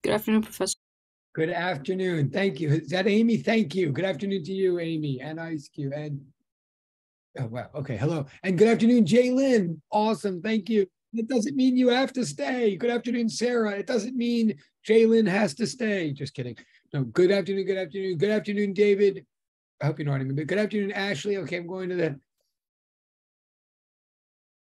Good afternoon, Professor. Good afternoon. Thank you. Is that Amy? Thank you. Good afternoon to you, Amy, and Ice Cube. And oh wow. Okay. Hello. And good afternoon, Jalen. Awesome. Thank you. It doesn't mean you have to stay. Good afternoon, Sarah. It doesn't mean Jalen has to stay. Just kidding. No, good afternoon, good afternoon. Good afternoon, David. I hope you know what I mean. But good afternoon, Ashley. Okay, I'm going to the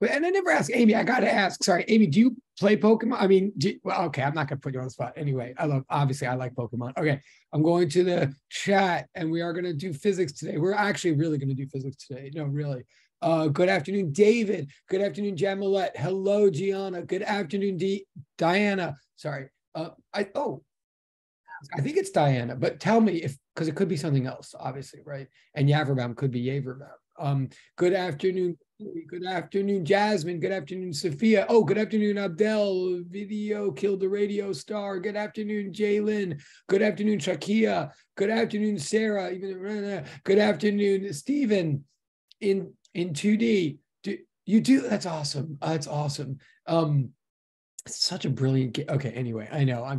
and I never asked Amy. I got to ask. Sorry, Amy. Do you play Pokemon? I mean, well, okay. I'm not going to put you on the spot. Anyway, Obviously, I like Pokemon. Okay, I'm going to the chat, and we are going to do physics today. We're actually really going to do physics today. No, really. Good afternoon, David. Good afternoon, Jamalette. Hello, Gianna. Good afternoon, Diana. Sorry. I think it's Diana, but tell me if because it could be something else, obviously, right? And Yaverbam could be Yaverbam. Good afternoon. Good afternoon, Jasmine. Good afternoon, Sophia. Oh, good afternoon, Abdel. Video killed the radio star. Good afternoon, Jalen. Good afternoon, Shakia. Good afternoon, Sarah. Good afternoon, Stephen. In 2D. You do? That's awesome. That's awesome. It's such a brilliant. Okay. Anyway, I know.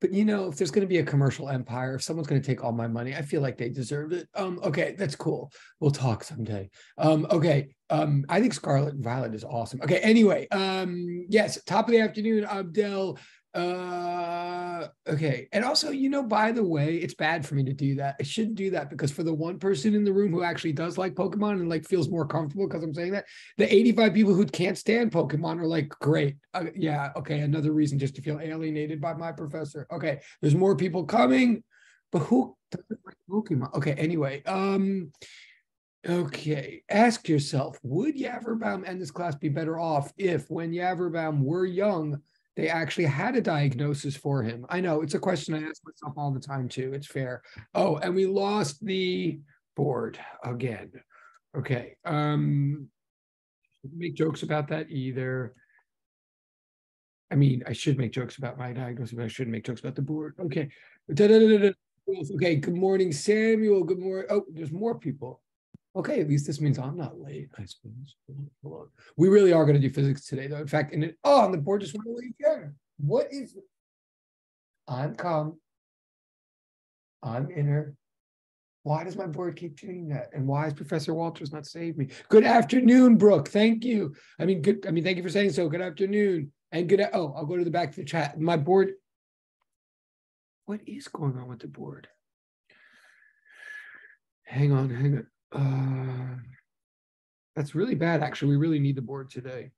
But if there's going to be a commercial empire, if someone's going to take all my money, I feel like they deserve it. Okay, that's cool. We'll talk someday. Okay. I think Scarlet and Violet is awesome. Okay, anyway. Yes, top of the afternoon, Abdel. Okay. And also, by the way, it's bad for me to do that. I shouldn't do that because for the one person in the room who actually does like Pokemon and like feels more comfortable because I'm saying that, the 85 people who can't stand Pokemon are like, great. Yeah. Okay. Another reason just to feel alienated by my professor. Okay. There's more people coming, but who doesn't like Pokemon? Okay. Anyway. Okay. Ask yourself, would Yaverbaum and this class be better off if when Yaverbaum were young, they actually had a diagnosis for him? I know it's a question I ask myself all the time too. It's fair. Oh, and we lost the board again. Okay. Make jokes about that either. I mean, I should make jokes about my diagnosis, but I shouldn't make jokes about the board. Okay. Da-da-da-da-da. Okay. Good morning, Samuel. Good morning. Oh, there's more people. Okay, at least this means I'm not late, I suppose. Hold on. We really are going to do physics today, though. In fact, and the board just went away again. What is it? I'm calm. I'm inner. Why does my board keep doing that? And why is Professor Walters not saved me? Good afternoon, Brooke. Thank you. Thank you for saying so. Good afternoon. And I'll go to the back of the chat. My board. What is going on with the board? Hang on. That's really bad, actually. We really need the board today.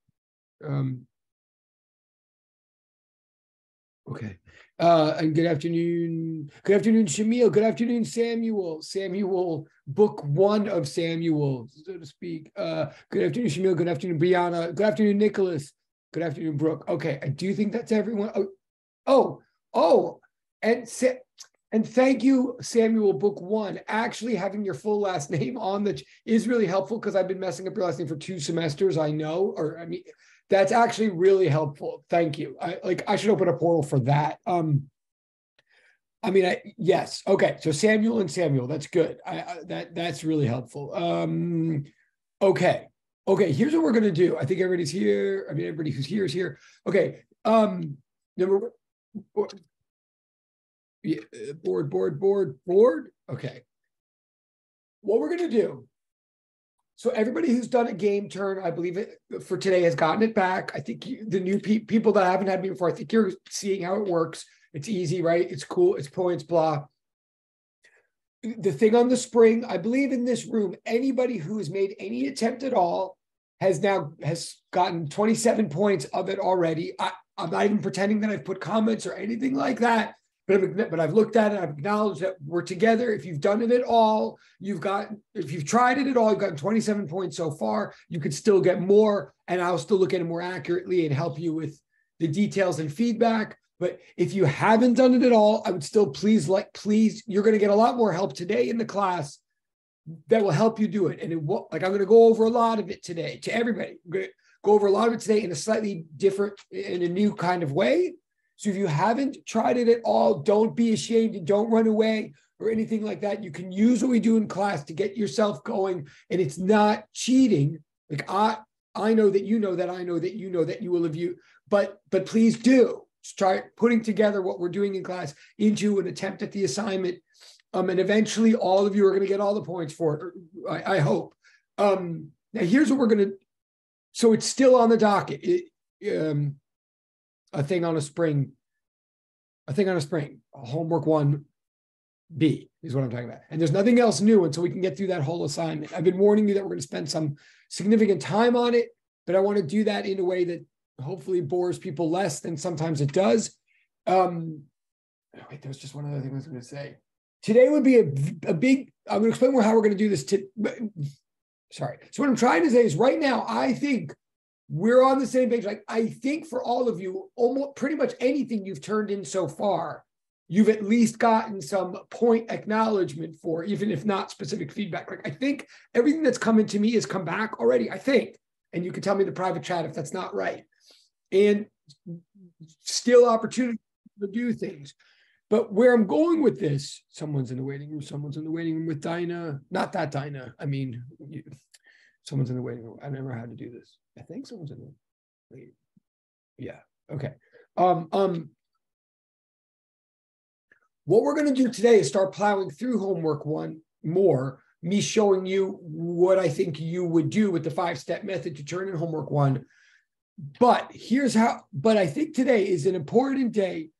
Okay. And good afternoon. Good afternoon, Shamil. Good afternoon, Samuel. Samuel, book one of Samuel, so to speak. Good afternoon, Shamil. Good afternoon, Brianna. Good afternoon, Nicholas. Good afternoon, Brooke. Okay, I do think that's everyone. Oh, and thank you, Samuel, book one. Actually, having your full last name on is really helpful because I've been messing up your last name for 2 semesters. I know, that's actually really helpful. Thank you. I should open a portal for that. Yes. Okay. So Samuel and Samuel, that's good. That's really helpful. Okay. Here's what we're gonna do. I think everybody's here. Everybody who's here is here. Okay. Number board. Okay. What we're gonna do. So everybody who's done a game turn, I believe it for today has gotten it back. I think the new people that haven't had me before, I think you're seeing how it works. It's easy, right? It's cool. It's points, blah. The thing on the spring, I believe in this room, anybody who has made any attempt at all has gotten 27 points of it already. I'm not even pretending that I've put comments or anything like that. But I've looked at it. I've acknowledged that we're together. If you've done it at all, if you've tried it at all, you've gotten 27 points so far. You could still get more, and I'll still look at it more accurately and help you with the details and feedback. But if you haven't done it at all, I would still please, you're going to get a lot more help today in the class that will help you do it. And I'm going to go over a lot of it today to everybody. I'm going to go over a lot of it today in a slightly different, in a new kind of way. So if you haven't tried it at all, don't be ashamed and don't run away or anything like that. You can use what we do in class to get yourself going, and it's not cheating. Like I know that you know that I know that you know that you will have you, but please do. start putting together what we're doing in class into an attempt at the assignment. And eventually all of you are going to get all the points for it, I hope. Now here's what we're going to, so it's still on the docket. A thing on a spring, homework 1B is what I'm talking about. And there's nothing else new until we can get through that whole assignment. I've been warning you that we're going to spend some significant time on it, but I want to do that in a way that hopefully bores people less than sometimes it does. Wait, there's just one other thing I was going to say. Today would be a big, I'm going to explain how we're going to do this. Sorry. So what I'm trying to say is right now, I think we're on the same page. Like, I think for all of you, almost pretty much anything you've turned in so far, you've at least gotten some point acknowledgement for, even if not specific feedback. Like, I think everything that's coming to me has come back already, I think. And you can tell me in the private chat if that's not right. And still opportunity to do things. But where I'm going with this, someone's in the waiting room with Dinah. Not that Dinah. I mean, someone's in the waiting room. I never had to do this. I think someone's in the wait. Yeah. Okay. What we're going to do today is start plowing through homework 1 more, me showing you what I think you would do with the 5-step method to turn in homework 1. But here's how, but I think today is an important day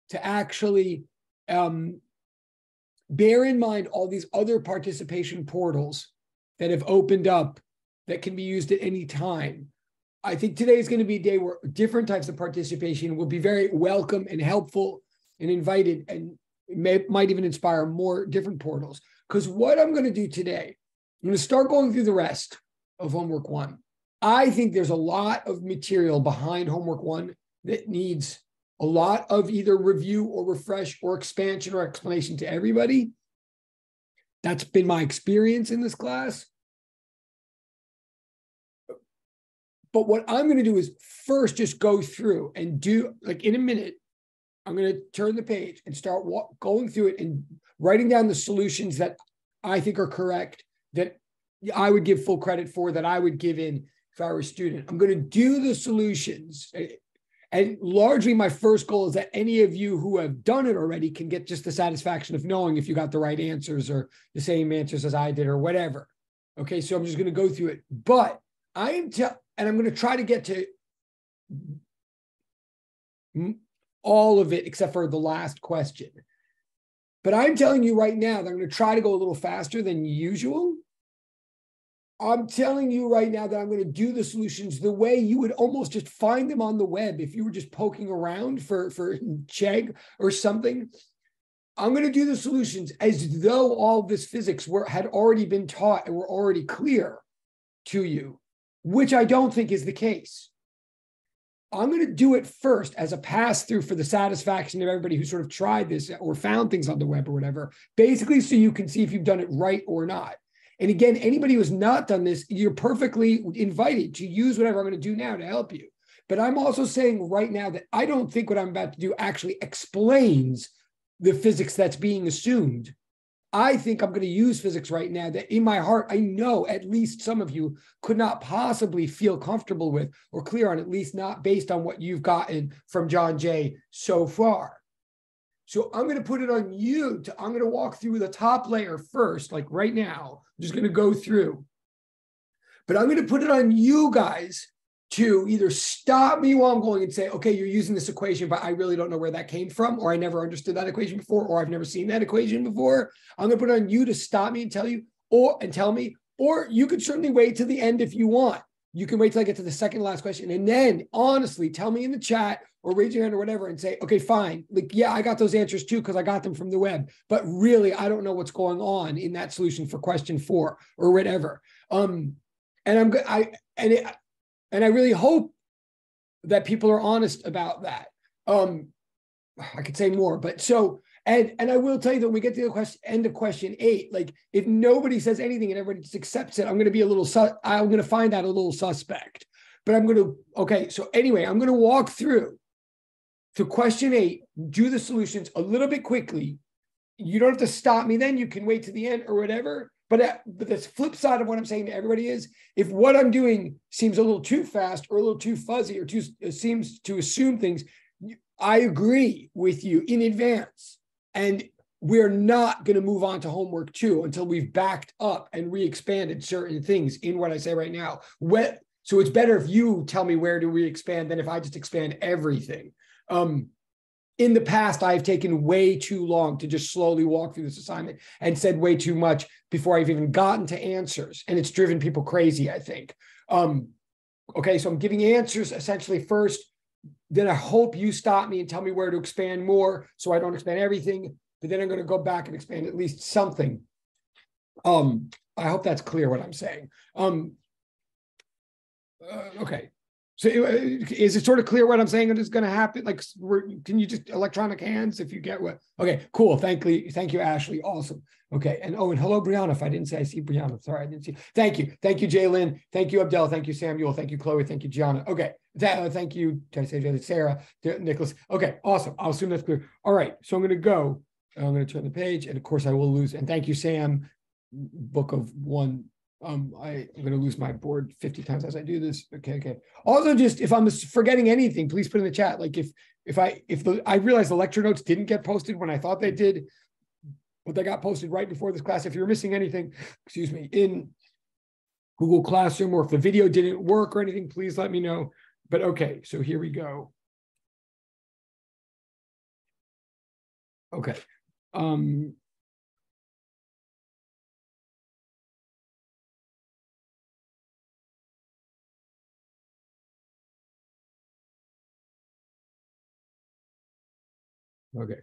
to actually bear in mind all these other participation portals that have opened up that can be used at any time. I think today is going to be a day where different types of participation will be very welcome and helpful and invited, and might even inspire more different portals. Because what I'm going to do today, I'm going to start going through the rest of homework 1. I think there's a lot of material behind homework 1 that needs a lot of either review or refresh or expansion or explanation to everybody. That's been my experience in this class. But what I'm going to do is first just go through and do, like in a minute, I'm going to turn the page and start going through it and writing down the solutions that I think are correct, that I would give full credit for, that I would give in if I were a student. I'm going to do the solutions. And largely my first goal is that any of you who have done it already can get just the satisfaction of knowing if you got the right answers or the same answers as I did or whatever. Okay, so I'm just going to go through it. But I'm going to try to get to all of it except for the last question. But I'm telling you right now that I'm going to try to go a little faster than usual. I'm telling you right now that I'm going to do the solutions the way you would almost just find them on the web if you were just poking around for Chegg or something. I'm going to do the solutions as though all this physics had already been taught and were already clear to you, which I don't think is the case. I'm going to do it first as a pass-through for the satisfaction of everybody who sort of tried this or found things on the web or whatever, basically so you can see if you've done it right or not. And again, anybody who has not done this, you're perfectly invited to use whatever I'm going to do now to help you. But I'm also saying right now that I don't think what I'm about to do actually explains the physics that's being assumed. I think I'm going to use physics right now that in my heart, I know at least some of you could not possibly feel comfortable with or clear on, at least not based on what you've gotten from John Jay so far. So I'm going to put it on you I'm going to walk through the top layer first, like right now. I'm just going to go through. But I'm going to put it on you guys to either stop me while I'm going and say, okay, you're using this equation, but I really don't know where that came from, or I never understood that equation before, or I've never seen that equation before. I'm going to put it on you to stop me and tell you, or tell me, or you could certainly wait till the end if you want. You can wait till I get to the second last question. And then honestly, tell me in the chat or raise your hand or whatever and say, okay, fine. Like, yeah, I got those answers too, because I got them from the web, but really, I don't know what's going on in that solution for question 4 or whatever. And I really hope that people are honest about that. I could say more, but so, and I will tell you that when we get to the end of question 8, like if nobody says anything and everybody just accepts it, I'm going to be I'm going to find that a little suspect, but I'm going to, okay. So anyway, I'm going to walk through to question 8, do the solutions a little bit quickly. You don't have to stop me then. You can wait to the end or whatever, But the flip side of what I'm saying to everybody is, if what I'm doing seems a little too fast or a little too fuzzy or seems to assume things, I agree with you in advance. And we're not going to move on to homework 2 until we've backed up and re-expanded certain things in what I say right now. So it's better if you tell me where to re-expand than if I just expand everything. In the past, I've taken way too long to just slowly walk through this assignment and said way too much before I've even gotten to answers. And it's driven people crazy, I think. Okay, so I'm giving answers essentially first. Then I hope you stop me and tell me where to expand more so I don't expand everything. But then I'm going to go back and expand at least something. I hope that's clear what I'm saying. Okay. So is it sort of clear what I'm saying is going to happen? Like, can you just electronic hands if you get what? Okay, cool. Thank you, Ashley. Awesome. Okay, and hello, Brianna. If I didn't say I see Brianna, sorry, I didn't see. Thank you, Jaylyn. Thank you, Abdel. Thank you, Samuel. Thank you, Chloe. Thank you, Gianna. Okay, thank you. Did I say Sarah, Nicholas? Okay, awesome. I'll assume that's clear. All right, so I'm going to go. I'm going to turn the page, and of course I will lose. And thank you, Sam. Book of one. I'm going to lose my board 50 times as I do this. Okay. Also, just if I'm forgetting anything, please put in the chat. Like I realized the lecture notes didn't get posted when I thought they did, but they got posted right before this class. If you're missing anything, excuse me, in Google Classroom, or if the video didn't work or anything, please let me know. But okay, so here we go. Okay. Okay.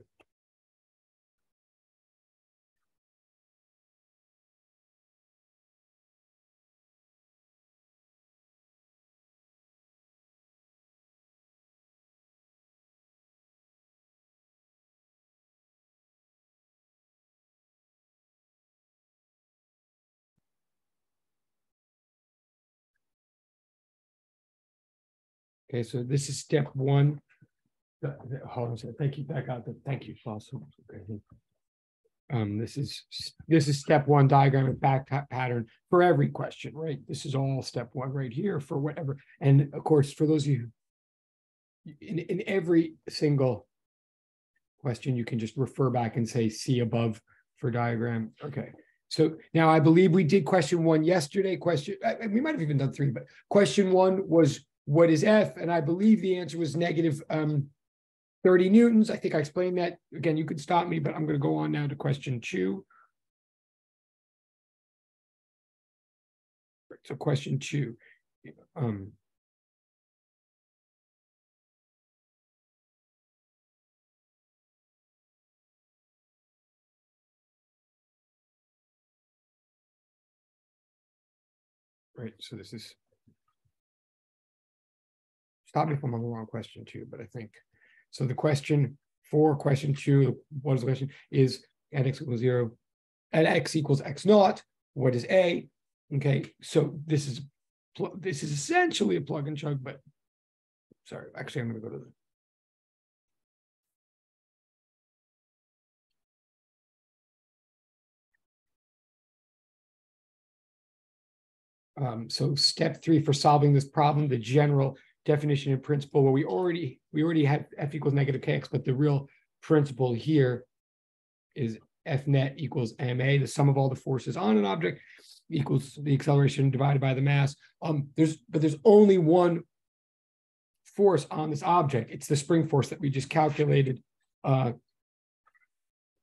Okay, so this is step 1. Hold on a second. Thank you. Back out. Thank you. Awesome. Okay. This is step 1 diagram and back pattern for every question, right? This is all step 1 right here for whatever. And of course, for those of you in every single question, you can just refer back and say see above for diagram. Okay. So now I believe we did question 1 yesterday. We might have even done 3, but question 1 was what is F? And I believe the answer was negative 30 newtons. I think I explained that. Again, you could stop me, but I'm going to go on now to question 2. So question 2. Right, so this is, stop me if I'm on the wrong question 2, but I think, so the question for question 2, what is the question, is at x equals 0, at x equals x naught, what is A? Okay, so this is essentially a plug and chug, but sorry, actually I'm going to go to the so step 3 for solving this problem, the general definition and principle, where we already had F equals negative kx, but the real principle here is F net equals ma, the sum of all the forces on an object equals the acceleration divided by the mass. There's only one force on this object. It's the spring force that we just calculated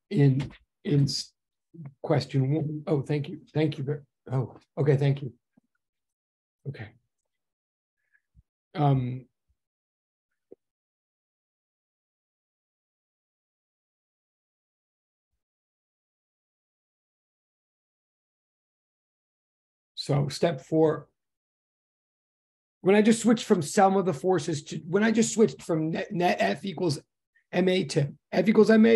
in question 1. Oh, thank you. Oh, okay, thank you. Okay. So step 4, when I just switched from sum of the forces to, when I just switched from net F equals ma to F equals ma,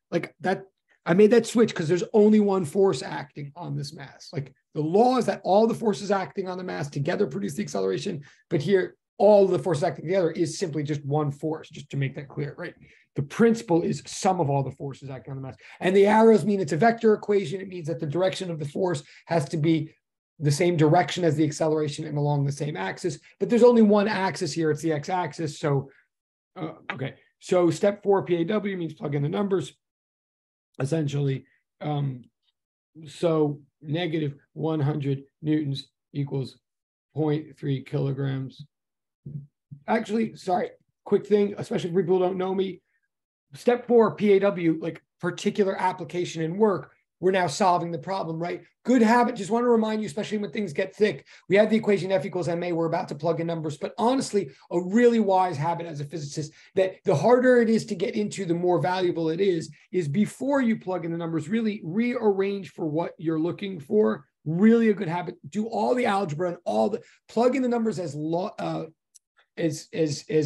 like that, I made that switch because there's only one force acting on this mass. Like the law is that all the forces acting on the mass together produce the acceleration, but here all of the forces acting together is simply just one force, just to make that clear, right? The principle is sum of all the forces acting on the mass. And the arrows mean it's a vector equation. It means that the direction of the force has to be the same direction as the acceleration and along the same axis. But there's only one axis here. It's the x-axis. So, okay. So step 4 PAW means plug in the numbers, essentially. So negative 100 newtons equals 0.3 kilograms. Actually, sorry, quick thing, especially for people who don't know me. Step 4, PAW, like particular application in work, we're now solving the problem, right? Good habit. Just want to remind you, especially when things get thick, we have the equation F equals ma. We're about to plug in numbers, but honestly, a really wise habit as a physicist that the harder it is to get into, the more valuable it is before you plug in the numbers, really rearrange for what you're looking for. Really a good habit. Do all the algebra and all the plug in the numbers as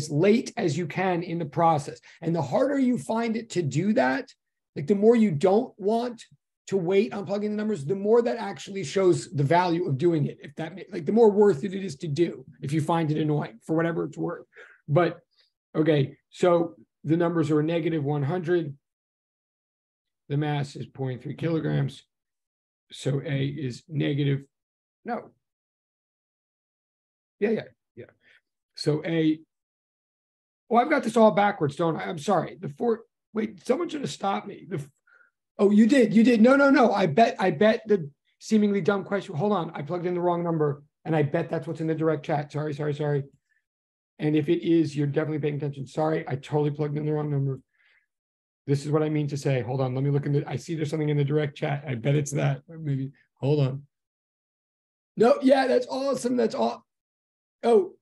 late as you can in the process. And the harder you find it to do that, like the more you don't want to wait on plugging the numbers, the more that actually shows the value of doing it. If that, like, the more worth it is to do, if you find it annoying for whatever it's worth. But okay, so the numbers are negative 100. The mass is 0.3 kilograms. So A is negative. No. Yeah. So A. Oh, I've got this all backwards, don't I? I'm sorry. Wait, someone should have stopped me. Oh, you did. No. I bet the seemingly dumb question. Hold on. I plugged in the wrong number, and I bet that's what's in the direct chat. Sorry. And if it is, you're definitely paying attention. Sorry, I totally plugged in the wrong number. This is what I mean to say. Hold on. Let me look I see there's something in the direct chat. I bet it's that. Maybe. Hold on. No, yeah, that's awesome. That's all. Oh,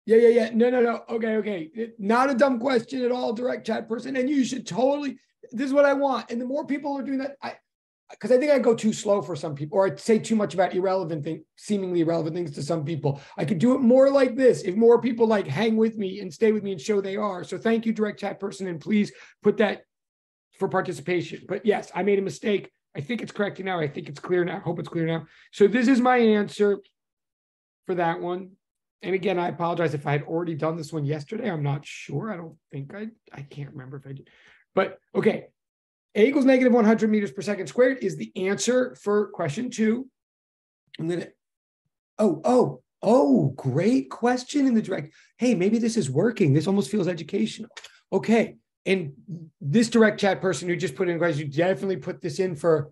yeah. No. Okay. Not a dumb question at all, direct chat person. And you should totally, this is what I want. And the more people are doing that, because I think I go too slow for some people, or I say too much about seemingly irrelevant things to some people. I could do it more like this if more people like hang with me and stay with me and show they are. So thank you, direct chat person. And please put that for participation. But yes, I made a mistake. I think it's correct now. I think it's clear now. I hope it's clear now. So this is my answer for that one. And again, I apologize if I had already done this one yesterday. I'm not sure. I don't think I can't remember if I did. But okay, A equals negative 100 meters per second squared is the answer for question 2. And then, great question in the direct. Hey, maybe this is working. This almost feels educational. Okay. And this direct chat person who just put in a question, you definitely put this in for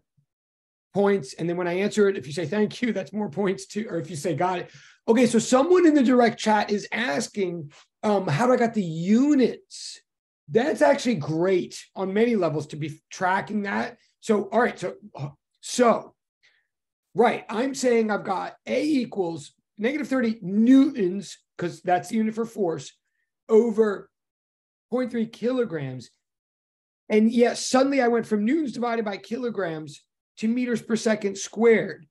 points. And then when I answer it, if you say thank you, that's more points too. Or if you say got it. Okay, so someone in the direct chat is asking, how do I got the units? That's actually great on many levels to be tracking that. So, all right, so right, I'm saying I've got A equals negative 30 newtons, because that's the unit for force, over 0.3 kilograms. And yes, suddenly I went from newtons divided by kilograms to meters per second squared.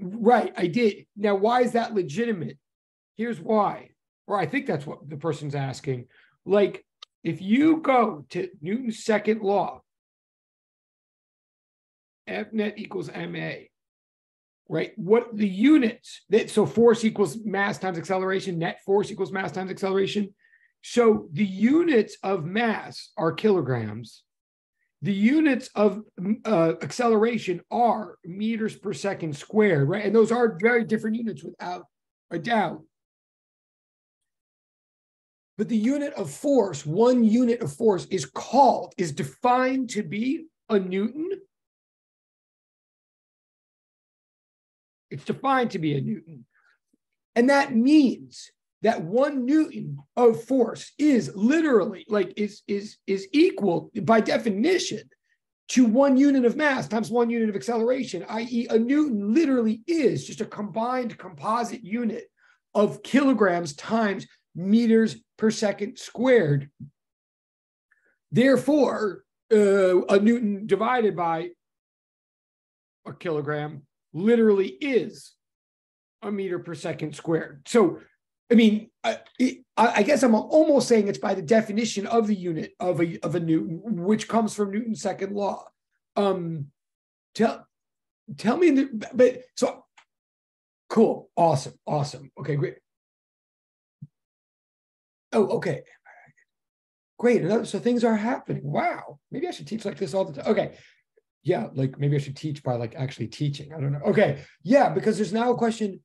Right, I did. Now, why is that legitimate? Here's why. Or I think that's what the person's asking. Like, if you go to Newton's second law, F net equals ma, right? What the units, so force equals mass times acceleration, net force equals mass times acceleration. So the units of mass are kilograms. The units of acceleration are meters per second squared, right? And those are very different units without a doubt. But the unit of force, one unit of force is defined to be a Newton. It's defined to be a Newton. And that means that 1 Newton of force is literally is equal by definition to 1 unit of mass times 1 unit of acceleration, i.e. a Newton literally is just a combined composite unit of kilograms times meters per second squared. Therefore, a Newton divided by a kilogram literally is a meter per second squared. So, I mean, I guess I'm almost saying it's by the definition of the unit of a Newton, which comes from Newton's second law. Tell me, but so cool, awesome. Okay, great. Oh, okay. Great. So things are happening. Wow. Maybe I should teach like this all the time. Okay. Yeah, like maybe I should teach by like actually teaching. I don't know. Okay. Yeah, because there's now a question.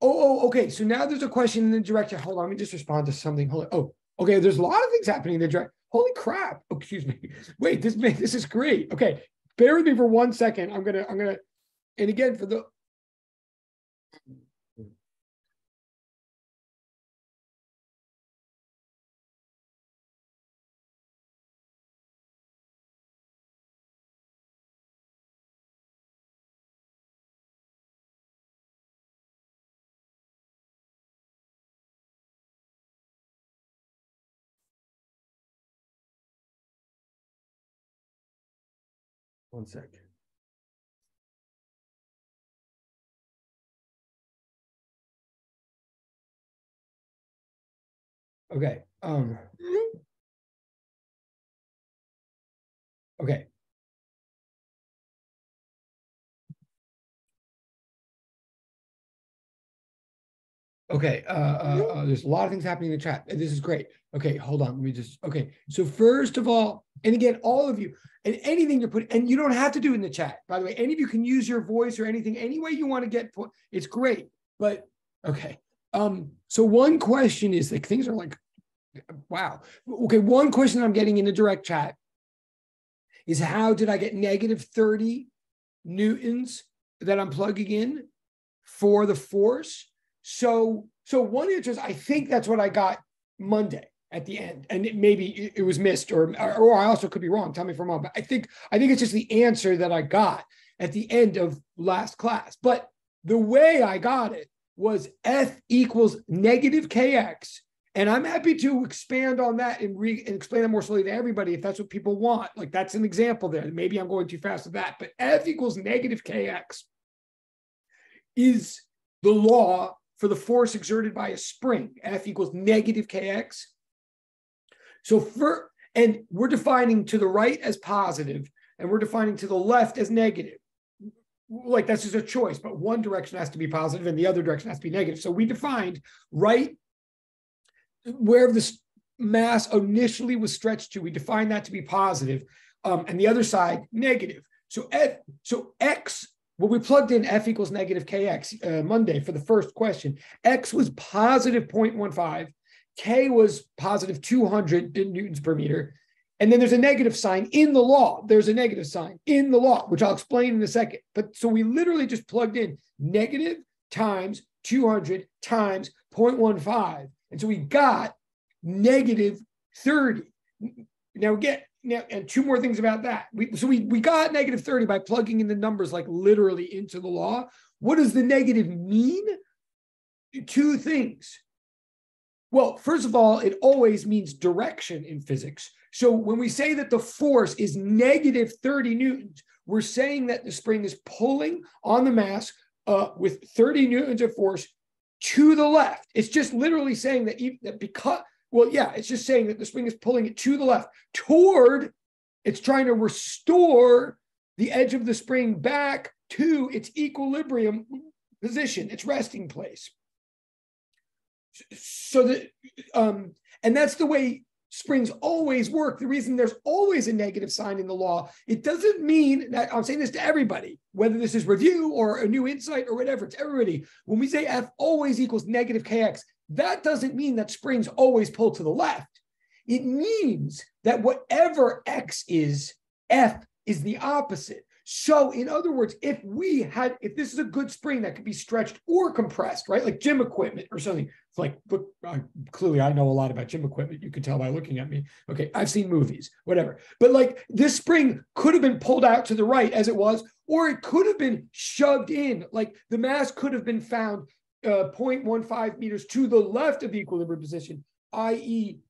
Okay. So now there's a question in the direction. Hold on, let me just respond to something. Hold on. Oh, okay. There's a lot of things happening in the direct. Holy crap. Oh, excuse me. Wait, this is great. Okay. Bear with me for 1 second. I'm gonna, and again for the 1 second. Okay. Okay. Okay. There's a lot of things happening in the chat. This is great. Okay, hold on. Let me just. Okay. So first of all, and again, all of you, and anything you're putting, and you don't have to do in the chat. By the way, any of you can use your voice or anything, any way you want to get. It's great. But okay. So one question is like things are like, wow. Okay. One question I'm getting in the direct chat is how did I get negative 30 newtons that I'm plugging in for the force? So one answer is I think that's what I got Monday at the end, and maybe it was missed, or I also could be wrong. Tell me if I'm wrong, but I think it's just the answer that I got at the end of last class. But the way I got it was F equals negative kx, and I'm happy to expand on that and explain that more slowly to everybody if that's what people want. Like that's an example there. Maybe I'm going too fast with that, but F equals negative kx is the law for the force exerted by a spring. F equals negative kx. So and we're defining to the right as positive, and we're defining to the left as negative. Like that's just a choice, but one direction has to be positive and the other direction has to be negative. So we defined right where this mass initially was stretched to, we defined that to be positive, and the other side negative. So x, well, we plugged in F equals negative kx Monday for the first question. X was positive 0.15, K was positive 200 newtons per meter. And then there's a negative sign in the law. There's a negative sign in the law, which I'll explain in a second. But so we literally just plugged in negative times 200 times 0.15. And so we got negative 30. Now and two more things about that. We got negative 30 by plugging in the numbers like literally into the law. What does the negative mean? Two things. Well, first of all, it always means direction in physics. So when we say that the force is negative 30 newtons, we're saying that the spring is pulling on the mass with 30 newtons of force to the left. It's just literally saying that because, well, yeah, it's just saying that the spring is pulling it to the left toward, it's trying to restore the edge of the spring back to its equilibrium position, its resting place. So that, and that's the way springs always work. The reason there's always a negative sign in the law, it doesn't mean that, I'm saying this to everybody, whether this is review or a new insight or whatever, it's everybody. When we say F always equals negative kx, that doesn't mean that springs always pull to the left. It means that whatever x is, F is the opposite. So in other words, if this is a good spring that could be stretched or compressed, right? Like gym equipment or something. It's like, clearly I know a lot about gym equipment. You can tell by looking at me. Okay, I've seen movies, whatever. But like this spring could have been pulled out to the right as it was, or it could have been shoved in. Like the mass could have been found 0.15 meters to the left of the equilibrium position, i.e.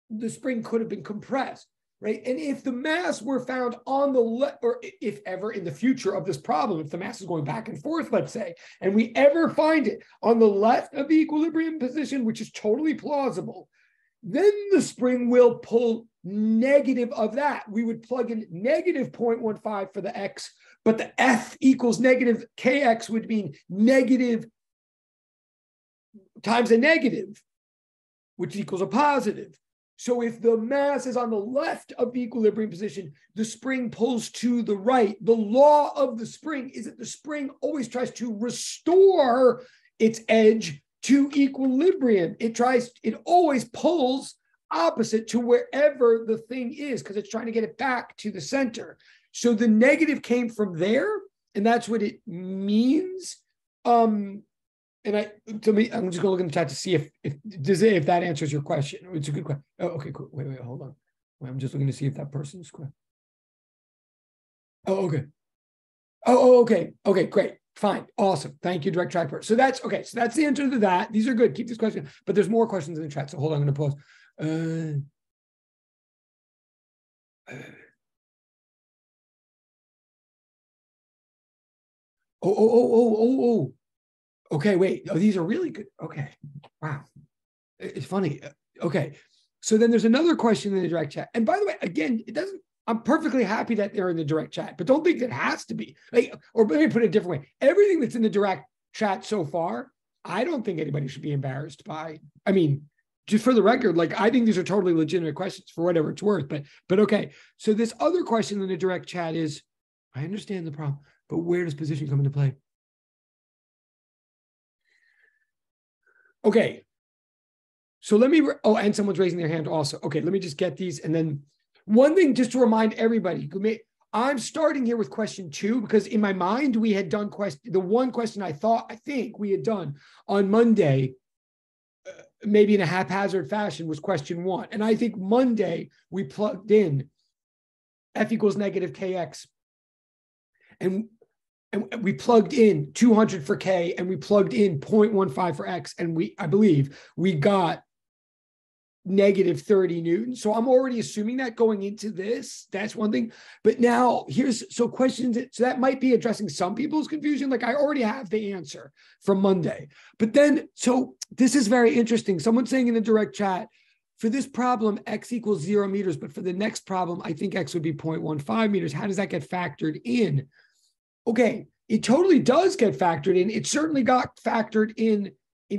the spring could have been compressed. Right. And if the mass were found on the left, or if ever in the future of this problem, if the mass is going back and forth, let's say, and we ever find it on the left of the equilibrium position, which is totally plausible, then the spring will pull negative of that. We would plug in negative 0.15 for the x, but the F equals negative kx would mean negative times a negative. which equals a positive. So if the mass is on the left of the equilibrium position, the spring pulls to the right. The law of the spring is that the spring always tries to restore its edge to equilibrium. It always pulls opposite to wherever the thing is because it's trying to get it back to the center. So the negative came from there, and that's what it means. I'm just gonna look in the chat to see if that answers your question. It's a good question. Oh, okay, cool. Wait, hold on. I'm just looking to see if that person's correct. Oh, okay. Okay, great. Fine. Awesome. Thank you, Direct Track Person. So that's okay. So that's the answer to that. These are good. Keep this question, but there's more questions in the chat. So hold on, I'm gonna pause. Okay, wait. Oh, these are really good. Okay. Wow. It's funny. Okay. So then there's another question in the direct chat. And by the way, again, I'm perfectly happy that they're in the direct chat, but don't think it has to be. Or let me put it a different way. Everything that's in the direct chat so far, I don't think anybody should be embarrassed by. I mean, just for the record, I think these are totally legitimate questions for whatever it's worth. But okay. So this other question in the direct chat is, I understand the problem, but where does position come into play? Okay. So let me, and someone's raising their hand also. Okay, let me just get these. And then one thing just to remind everybody, I'm starting here with question 2 because in my mind, we had done the one question I think we had done on Monday, maybe in a haphazard fashion, was question 1. And I think Monday we plugged in F equals negative KX. And we plugged in 200 for K and we plugged in 0.15 for X. And I believe we got negative 30 Newtons. So I'm already assuming that going into this, that's one thing. But now questions. So that might be addressing some people's confusion. I already have the answer from Monday. But then, so this is very interesting. Someone's saying in the direct chat, for this problem, X equals 0 meters. But for the next problem, I think X would be 0.15 meters. How does that get factored in? Okay, it totally does get factored in. It certainly got factored in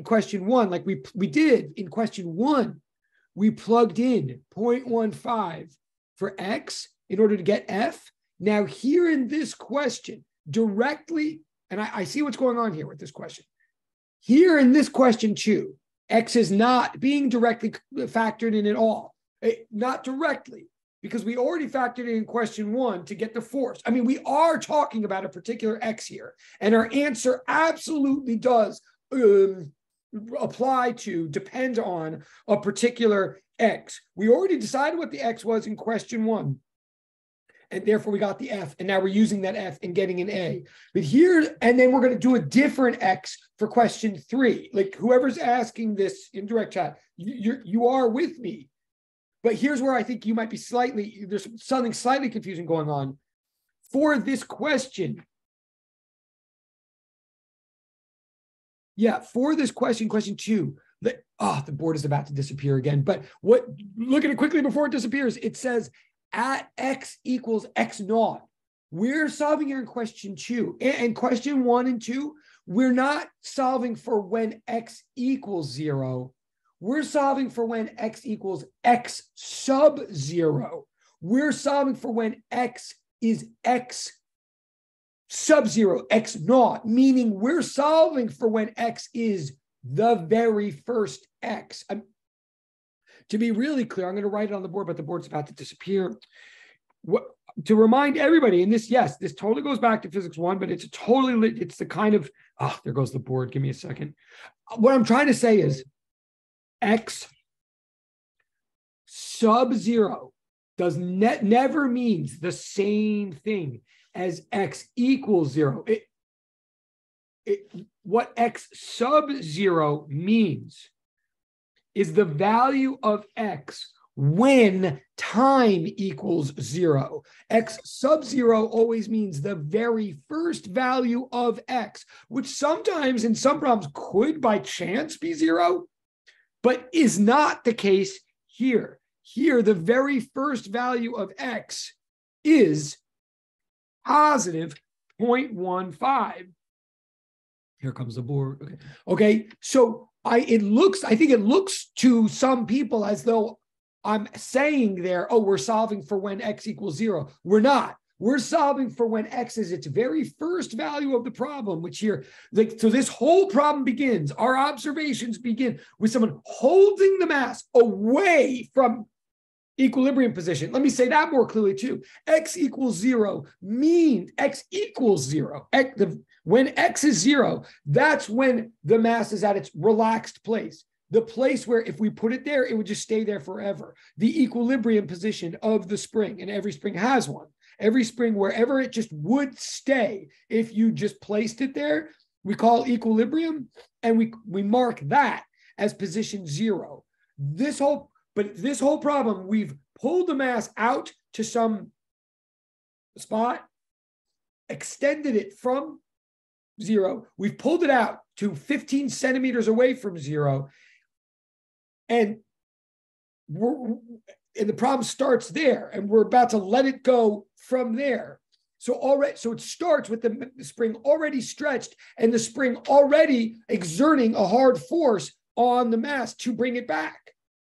question 1, like we did in question 1. We plugged in 0.15 for X in order to get F. Now here in this question, directly, and I see what's going on here with this question. Here in this question 2, X is not being directly factored in at all. Not directly, because we already factored in question 1 to get the force. I mean, we are talking about a particular X here, and our answer absolutely does depend on a particular X. We already decided what the X was in question 1, and therefore we got the F, and now we're using that F and getting an A. But here, and then we're going to do a different X for question 3. Whoever's asking this in direct chat, you are with me. But here's where I think you might be there's something slightly confusing going on. For this question, question 2, the board is about to disappear again. But look at it quickly before it disappears. It says at X equals X naught. We're solving here in question 2. And question 1 and 2, we're not solving for when X equals 0. We're solving for when X equals X sub 0. We're solving for when X is X sub 0, X naught, meaning we're solving for when X is the very first X. To be really clear, I'm going to write it on the board, but the board's about to disappear. To remind everybody, and this totally goes back to physics 1, but it's the kind of, there goes the board. Give me a second. What I'm trying to say is X sub 0 never means the same thing as X equals 0. What X sub 0 means is the value of X when time equals 0. X sub 0 always means the very first value of X, which sometimes in some problems could by chance be 0, but is not the case here. Here, the very first value of X is positive 0.15. Here comes the board. Okay. So I think it looks to some people as though I'm saying there, oh, we're solving for when x equals 0. We're not. We're solving for when x is its very first value of the problem, which here, like, so this whole problem begins, our observations begin with someone holding the mass away from equilibrium position. Let me say that more clearly too. X equals 0 means x equals 0. When x is 0, that's when the mass is at its relaxed place. The place where if we put it there, it would just stay there forever. The equilibrium position of the spring, and every spring has one. Every spring, wherever it just would stay, if you just placed it there, we call equilibrium, and we mark that as position 0. This whole problem, we've pulled the mass out to some spot, extended it from 0. We've pulled it out to 15 centimeters away from 0. And the problem starts there, and we're about to let it go from there. So it starts with the spring already stretched and the spring already exerting a hard force on the mass to bring it back,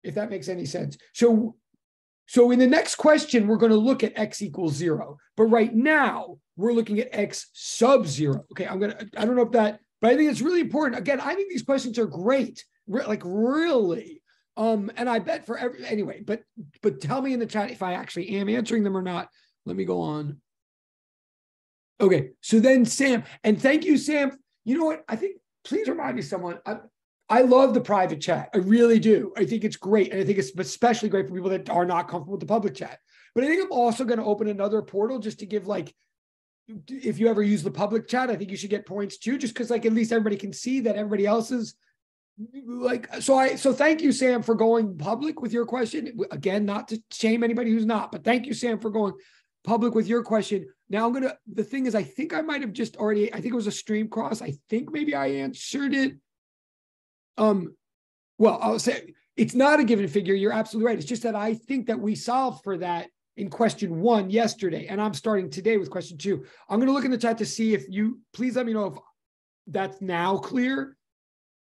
if that makes any sense. So in the next question, we're going to look at x equals 0. But right now, we're looking at x sub 0. Okay, I don't know if that, but I think it's really important. Again, I think these questions are great, like really. And I bet for anyway, but tell me in the chat if I actually am answering them or not. Let me go on. Okay, so then Sam, and thank you, Sam. You know what? I think, please remind me someone. I love the private chat. I really do. I think it's great. And I think it's especially great for people that are not comfortable with the public chat. But I think I'm also going to open another portal just to give, like, if you ever use the public chat, I think you should get points too, just because, like, at least everybody can see that everybody else is like, so thank you, Sam, for going public with your question. Again, not to shame anybody who's not, but thank you, Sam, for going public with your question. Now the thing is, I think I might have just already, I think it was a stream cross. I think maybe I answered it. Well, I'll say it's not a given figure. You're absolutely right. It's just that I think that we solved for that in question 1 yesterday, and I'm starting today with question 2. I'm going to look in the chat to see if please let me know if that's now clear.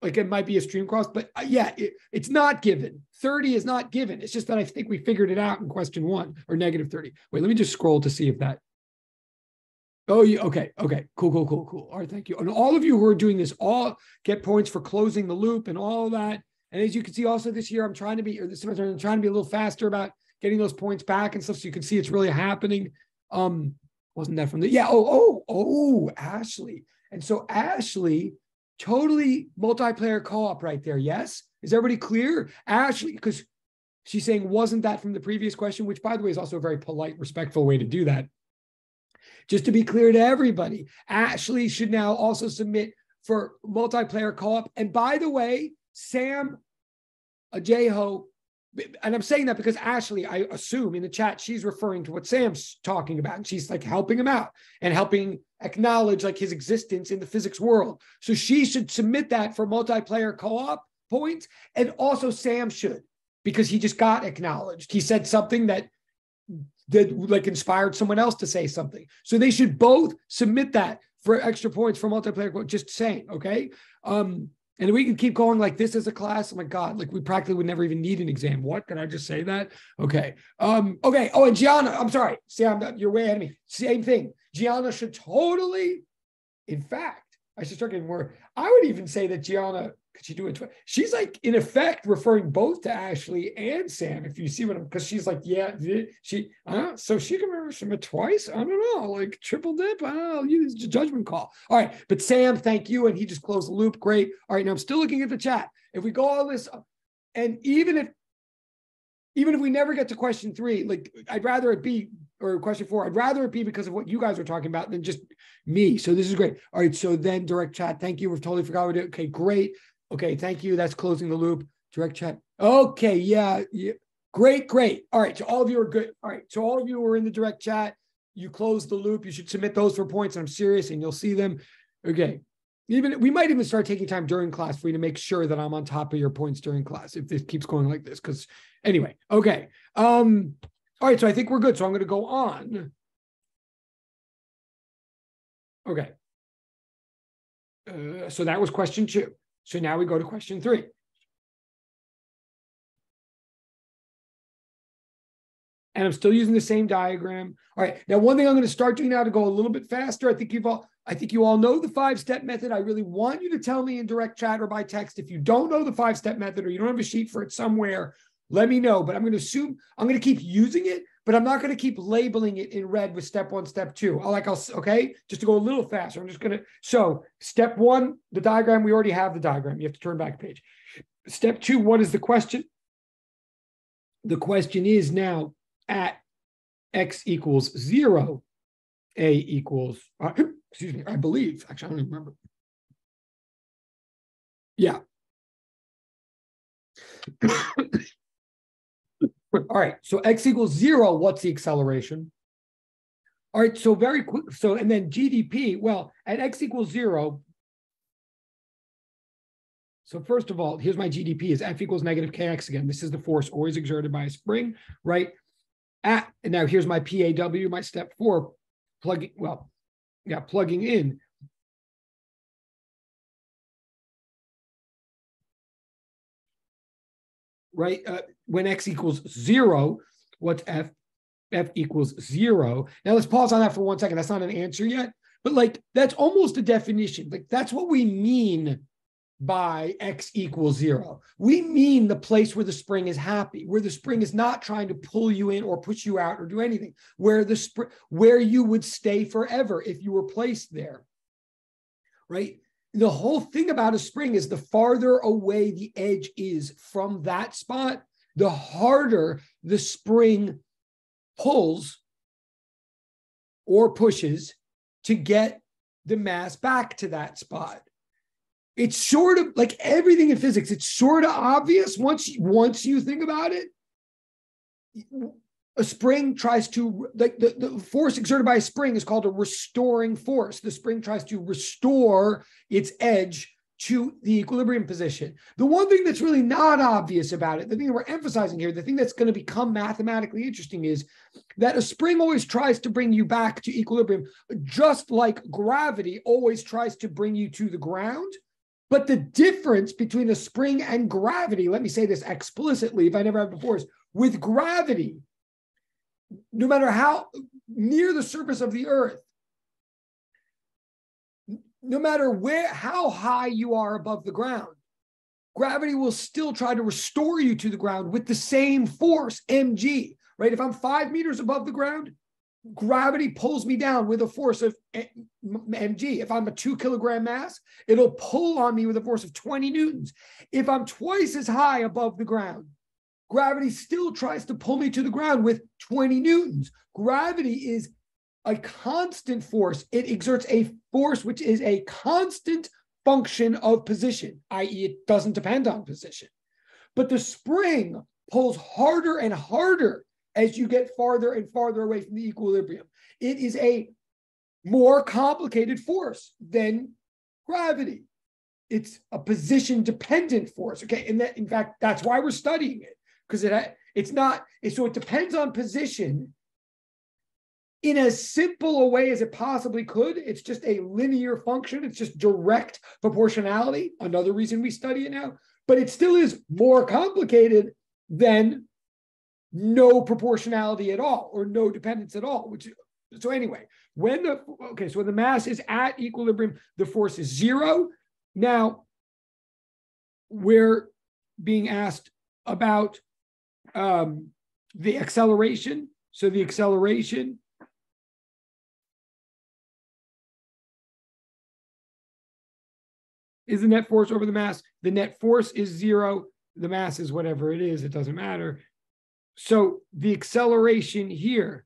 Like, it might be a stream cross, but yeah, it's not given. 30 is not given. It's just that I think we figured it out in question 1, or negative 30. Wait, let me just scroll to see if that. Oh, yeah. Okay. Cool. All right. Thank you. And all of you who are doing this all get points for closing the loop and all of that. And as you can see, also this year, this semester, I'm trying to be a little faster about getting those points back and stuff. So you can see it's really happening. Wasn't that from the, yeah. Ashley. And so Ashley, totally multiplayer co-op right there. Yes. Is everybody clear? Ashley, because she's saying, wasn't that from the previous question, which, by the way, is also a very polite, respectful way to do that. Just to be clear to everybody, Ashley should now also submit for multiplayer co-op. And by the way, Sam, Ajeho, and I'm saying that because Ashley, I assume in the chat, she's referring to what Sam's talking about. And she's like helping him out and helping acknowledge like his existence in the physics world. So she should submit that for multiplayer co-op points. And also Sam should, because he just got acknowledged. He said something that like inspired someone else to say something. So they should both submit that for extra points for multiplayer, just saying, okay? And we can keep going like this as a class. Oh my God, like we practically would never even need an exam. What, can I just say that? Okay. Okay. Oh, and Gianna, I'm sorry. Sam, you're way ahead of me. Same thing. Gianna should totally, in fact, I should start getting more. I would even say that Gianna, could she do it? She's like, in effect, referring both to Ashley and Sam, if you see what I'm, because she's like, yeah, so she can submit twice? I don't know, like triple dip? I don't know, use a judgment call. All right, but Sam, thank you, and he just closed the loop, great. All right, now I'm still looking at the chat. If we go all this, and even if we never get to question 3, like I'd rather it be, or question 4, I'd rather it be because of what you guys are talking about than just me. So this is great. All right, so then direct chat, thank you. We've totally forgot what we did. Okay, great. Okay, thank you. That's closing the loop. Direct chat. Okay, yeah. Great. All right, so all of you are good. All right, so all of you who are in the direct chat, you closed the loop. You should submit those for points, and I'm serious, and you'll see them. Okay. We might even start taking time during class for you to make sure that I'm on top of your points during class if this keeps going like this. Because anyway, okay. All right, so I think we're good. So I'm going to go on. Okay. So that was question 2. So now we go to question 3. And I'm still using the same diagram. All right. Now, one thing I'm going to start doing now to go a little bit faster. I think you all know the 5-step method. I really want you to tell me in direct chat or by text. If you don't know the 5-step method or you don't have a sheet for it somewhere, let me know. But I'm going to assume I'm going to keep using it, but I'm not going to keep labeling it in red with step 1, step 2. Okay, just to go a little faster. I'm just going to, so step 1, the diagram, we already have the diagram. You have to turn back a page. Step 2, what is the question? The question is now at x equals 0, a equals, excuse me, I believe, actually, I don't even remember. Yeah. All right, so x equals 0, what's the acceleration? All right, so very quick, so, and then GDP, well, at x equals 0, so first of all, here's my GDP is F equals negative kx again. This is the force always exerted by a spring, right? And now here's my PAW, my step 4, plugging in. Right? When x equals 0, what's F? F equals 0. Now let's pause on that for 1 second. That's not an answer yet, but like that's almost a definition. Like that's what we mean by x equals 0. We mean the place where the spring is happy, where the spring is not trying to pull you in or push you out or do anything, where you would stay forever if you were placed there. Right? The whole thing about a spring is the farther away the edge is from that spot, the harder the spring pulls or pushes to get the mass back to that spot. It's sort of like everything in physics. It's sort of obvious once you think about it. A spring tries to, like the force exerted by a spring is called a restoring force. The spring tries to restore its edge to the equilibrium position. The one thing that's really not obvious about it, the thing that we're emphasizing here, the thing that's going to become mathematically interesting is that a spring always tries to bring you back to equilibrium, just like gravity always tries to bring you to the ground. But the difference between a spring and gravity, let me say this explicitly if I never have before, is with gravity, no matter how near the surface of the earth, no matter how high you are above the ground, gravity will still try to restore you to the ground with the same force, mg, right? If I'm 5 meters above the ground, gravity pulls me down with a force of mg. If I'm a 2 kilogram mass, it'll pull on me with a force of 20 newtons. If I'm twice as high above the ground, gravity still tries to pull me to the ground with 20 newtons. Gravity is a constant force. It exerts a force which is a constant function of position, i.e., it doesn't depend on position. But the spring pulls harder and harder as you get farther and farther away from the equilibrium. It is a more complicated force than gravity. It's a position-dependent force, okay? And that, in fact, that's why we're studying it, because it depends on position in as simple a way as it possibly could. It's just a linear function. It's just direct proportionality. Another reason we study it now, but it still is more complicated than no proportionality at all or no dependence at all. So anyway, when the mass is at equilibrium, the force is 0. Now we're being asked about the acceleration. So the acceleration is the net force over the mass. The net force is 0. The mass is whatever it is. It doesn't matter. So the acceleration here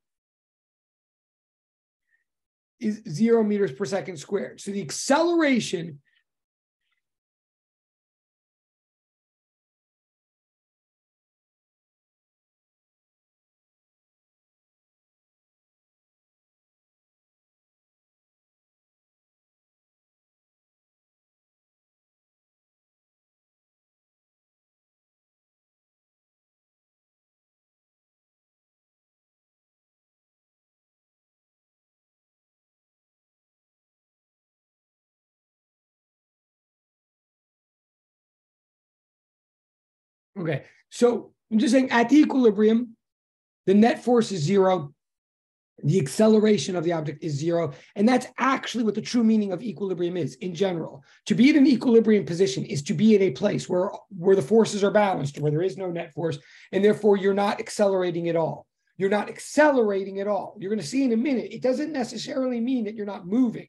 is 0 meters per second squared. So the acceleration Okay. So I'm just saying at the equilibrium, the net force is zero. The acceleration of the object is zero. And that's actually what the true meaning of equilibrium is in general. To be in an equilibrium position is to be in a place where the forces are balanced, where there is no net force, and therefore you're not accelerating at all. You're not accelerating at all. You're going to see in a minute, it doesn't necessarily mean that you're not moving,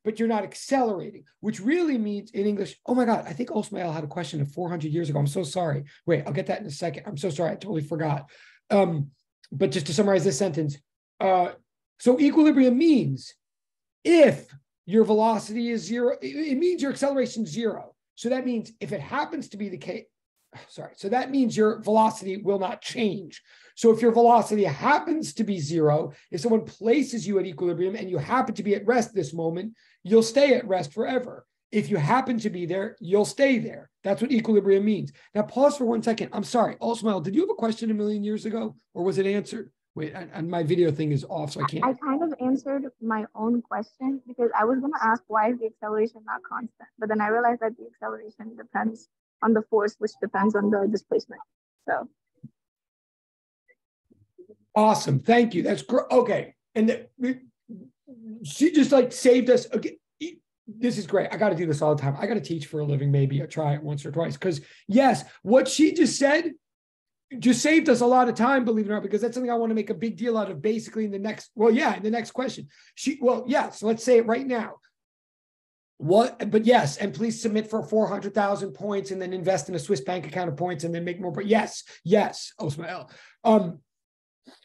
but you're not accelerating, which really means in English, oh my God, I think Osmael had a question of 400 years ago. I'm so sorry. Wait, I'll get that in a second. I'm so sorry. I totally forgot. But just to summarize this sentence, so equilibrium means if your velocity is zero, it means your acceleration is zero. So that means if it happens to be the case, so that means your velocity will not change. So if your velocity happens to be zero, if someone places you at equilibrium and you happen to be at rest this moment, you'll stay at rest forever. If you happen to be there, you'll stay there. That's what equilibrium means. Now pause for 1 second. I'm sorry. Osmael, did you have a question a million years ago or was it answered? Wait, and my video thing is off, so I can't. I kind of answered my own question because I was going to ask why is the acceleration not constant? But then I realized that the acceleration depends on the force, which depends on the displacement. So. Awesome. Thank you. That's great. Okay. And she just like saved us. Okay. This is great. I got to do this all the time. I got to teach for a living. Maybe I try it once or twice. Because yes, what she just said just saved us a lot of time, believe it or not, because that's something I want to make a big deal out of basically in the next, in the next question. So let's say it right now. But yes, and please submit for 400,000 points and then invest in a Swiss bank account of points and then make more. But yes, Osmael.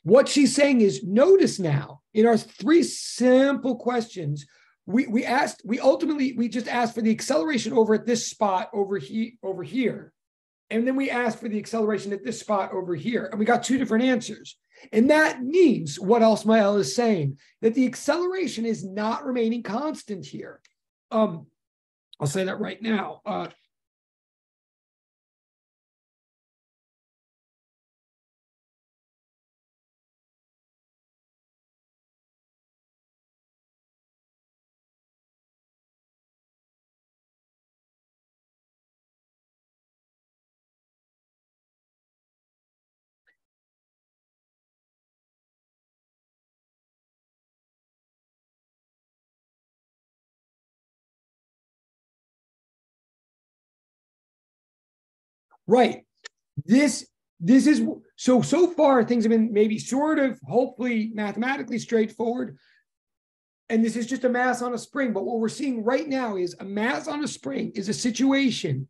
What she's saying is, notice now in our 3 simple questions, we just asked for the acceleration over at this spot over here. And then we asked for the acceleration at this spot over here. And we got 2 different answers. And that means what Osmael is saying, that the acceleration is not remaining constant here. I'll say that right now. Right. This is so far things have been maybe sort of hopefully mathematically straightforward. And this is just a mass on a spring. But what we're seeing right now is a mass on a spring is a situation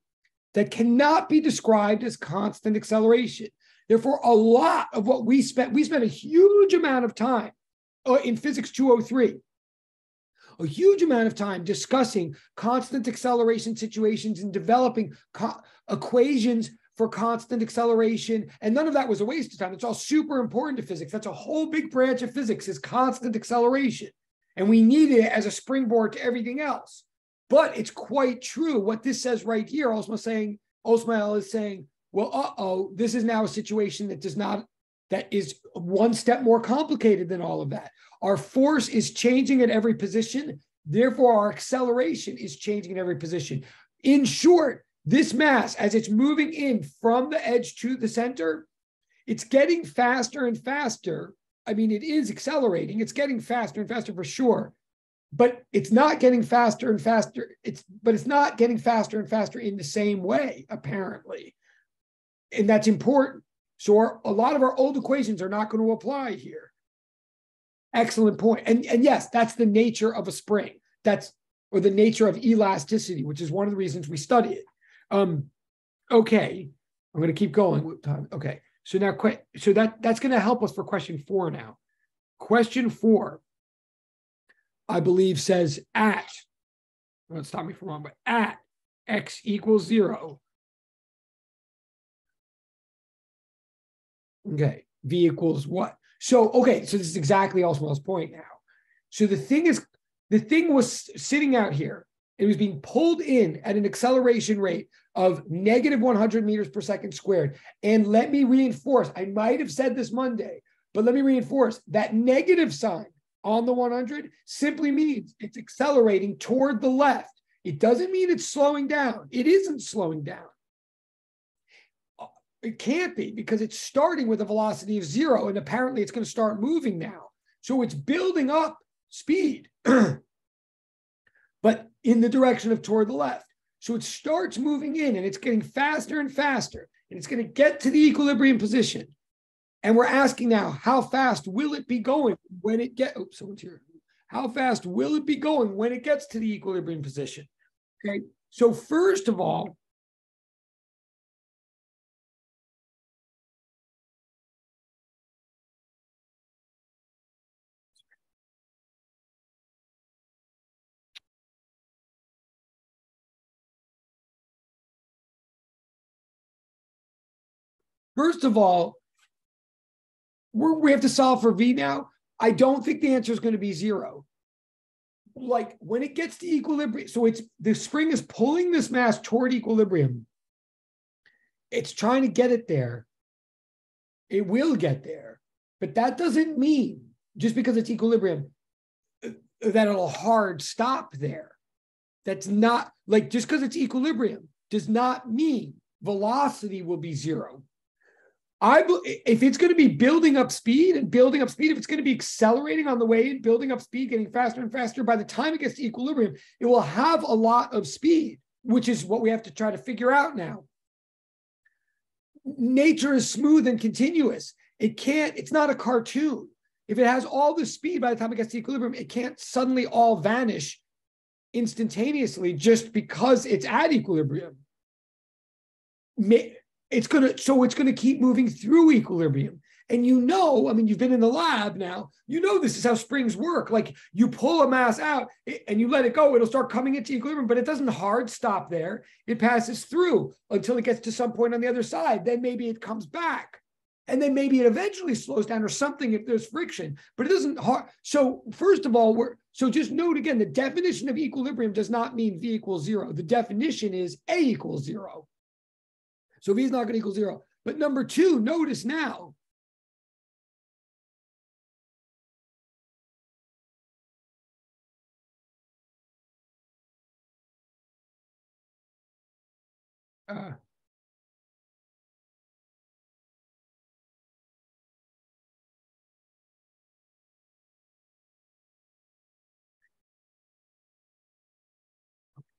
that cannot be described as constant acceleration. Therefore, a lot of what we spent a huge amount of time in Physics 203, a huge amount of time discussing constant acceleration situations and developing equations for constant acceleration. And none of that was a waste of time. It's all super important to physics. That's a whole big branch of physics is constant acceleration. And we need it as a springboard to everything else. But it's quite true. What this says right here, Osmael is saying, well, this is now a situation that is 1 step more complicated than all of that. Our force is changing at every position. Therefore, our acceleration is changing at every position. In short, this mass, as it's moving in from the edge to the center, it's getting faster and faster. I mean, it is accelerating. It's getting faster and faster for sure. But it's not getting faster and faster. It's not getting faster and faster in the same way, apparently. And that's important. So a lot of our old equations are not going to apply here. Excellent point. And yes, that's the nature of a spring. Or the nature of elasticity, which is one of the reasons we study it. Okay, I'm going to keep going. Okay, so now, that's going to help us for question 4 now. Question 4, I believe, says don't stop me from wrong, but at x equals 0. Okay, v equals what? So this is exactly Osmael's point now. So the thing was sitting out here. It was being pulled in at an acceleration rate of negative 100 meters per second squared. And let me reinforce, I might have said this Monday, but let me reinforce that negative sign on the 100 simply means it's accelerating toward the left. It doesn't mean it's slowing down. It isn't slowing down. It can't be because it's starting with a velocity of 0, and apparently it's going to start moving now. So it's building up speed, but in the direction of toward the left. So it starts moving in and it's getting faster and faster, and it's going to get to the equilibrium position. And we're asking now, how fast will it be going when it gets, oops, someone's here. How fast will it be going when it gets to the equilibrium position? Okay, so first of all, we have to solve for V now. I don't think the answer is going to be 0. Like when it gets to equilibrium, so it's the spring is pulling this mass toward equilibrium. It's trying to get it there. It will get there, but that doesn't mean just because it's equilibrium that it'll hard stop there. That's not like just because it's equilibrium does not mean velocity will be 0. If it's going to be building up speed, if it's going to be accelerating on the way and building up speed, getting faster and faster, by the time it gets to equilibrium, it will have a lot of speed, which is what we have to try to figure out now. Nature is smooth and continuous. It's not a cartoon. If it has all the speed by the time it gets to equilibrium, it can't suddenly all vanish instantaneously just because it's at equilibrium. It's going to keep moving through equilibrium. And you've been in the lab now, this is how springs work. Like you pull a mass out and you let it go, it'll start coming into equilibrium, but it doesn't hard stop there. It passes through until it gets to some point on the other side. Then maybe it comes back. And then maybe it eventually slows down or something if there's friction, but it doesn't hard. So first of all, just note again, the definition of equilibrium does not mean V equals 0. The definition is A equals 0. So V is not going to equal 0. But number 2, notice now.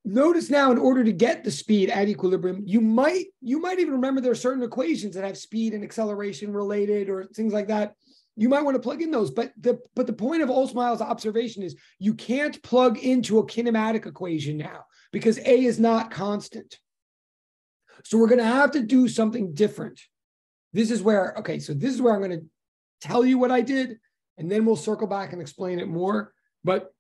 Notice now, in order to get the speed at equilibrium, you might even remember there are certain equations that have speed and acceleration related or things like that. You might want to plug in those, but the point of Olsmil's observation is you can't plug into a kinematic equation now because A is not constant. So we're going to have to do something different. This is where I'm going to tell you what I did, and then we'll circle back and explain it more. But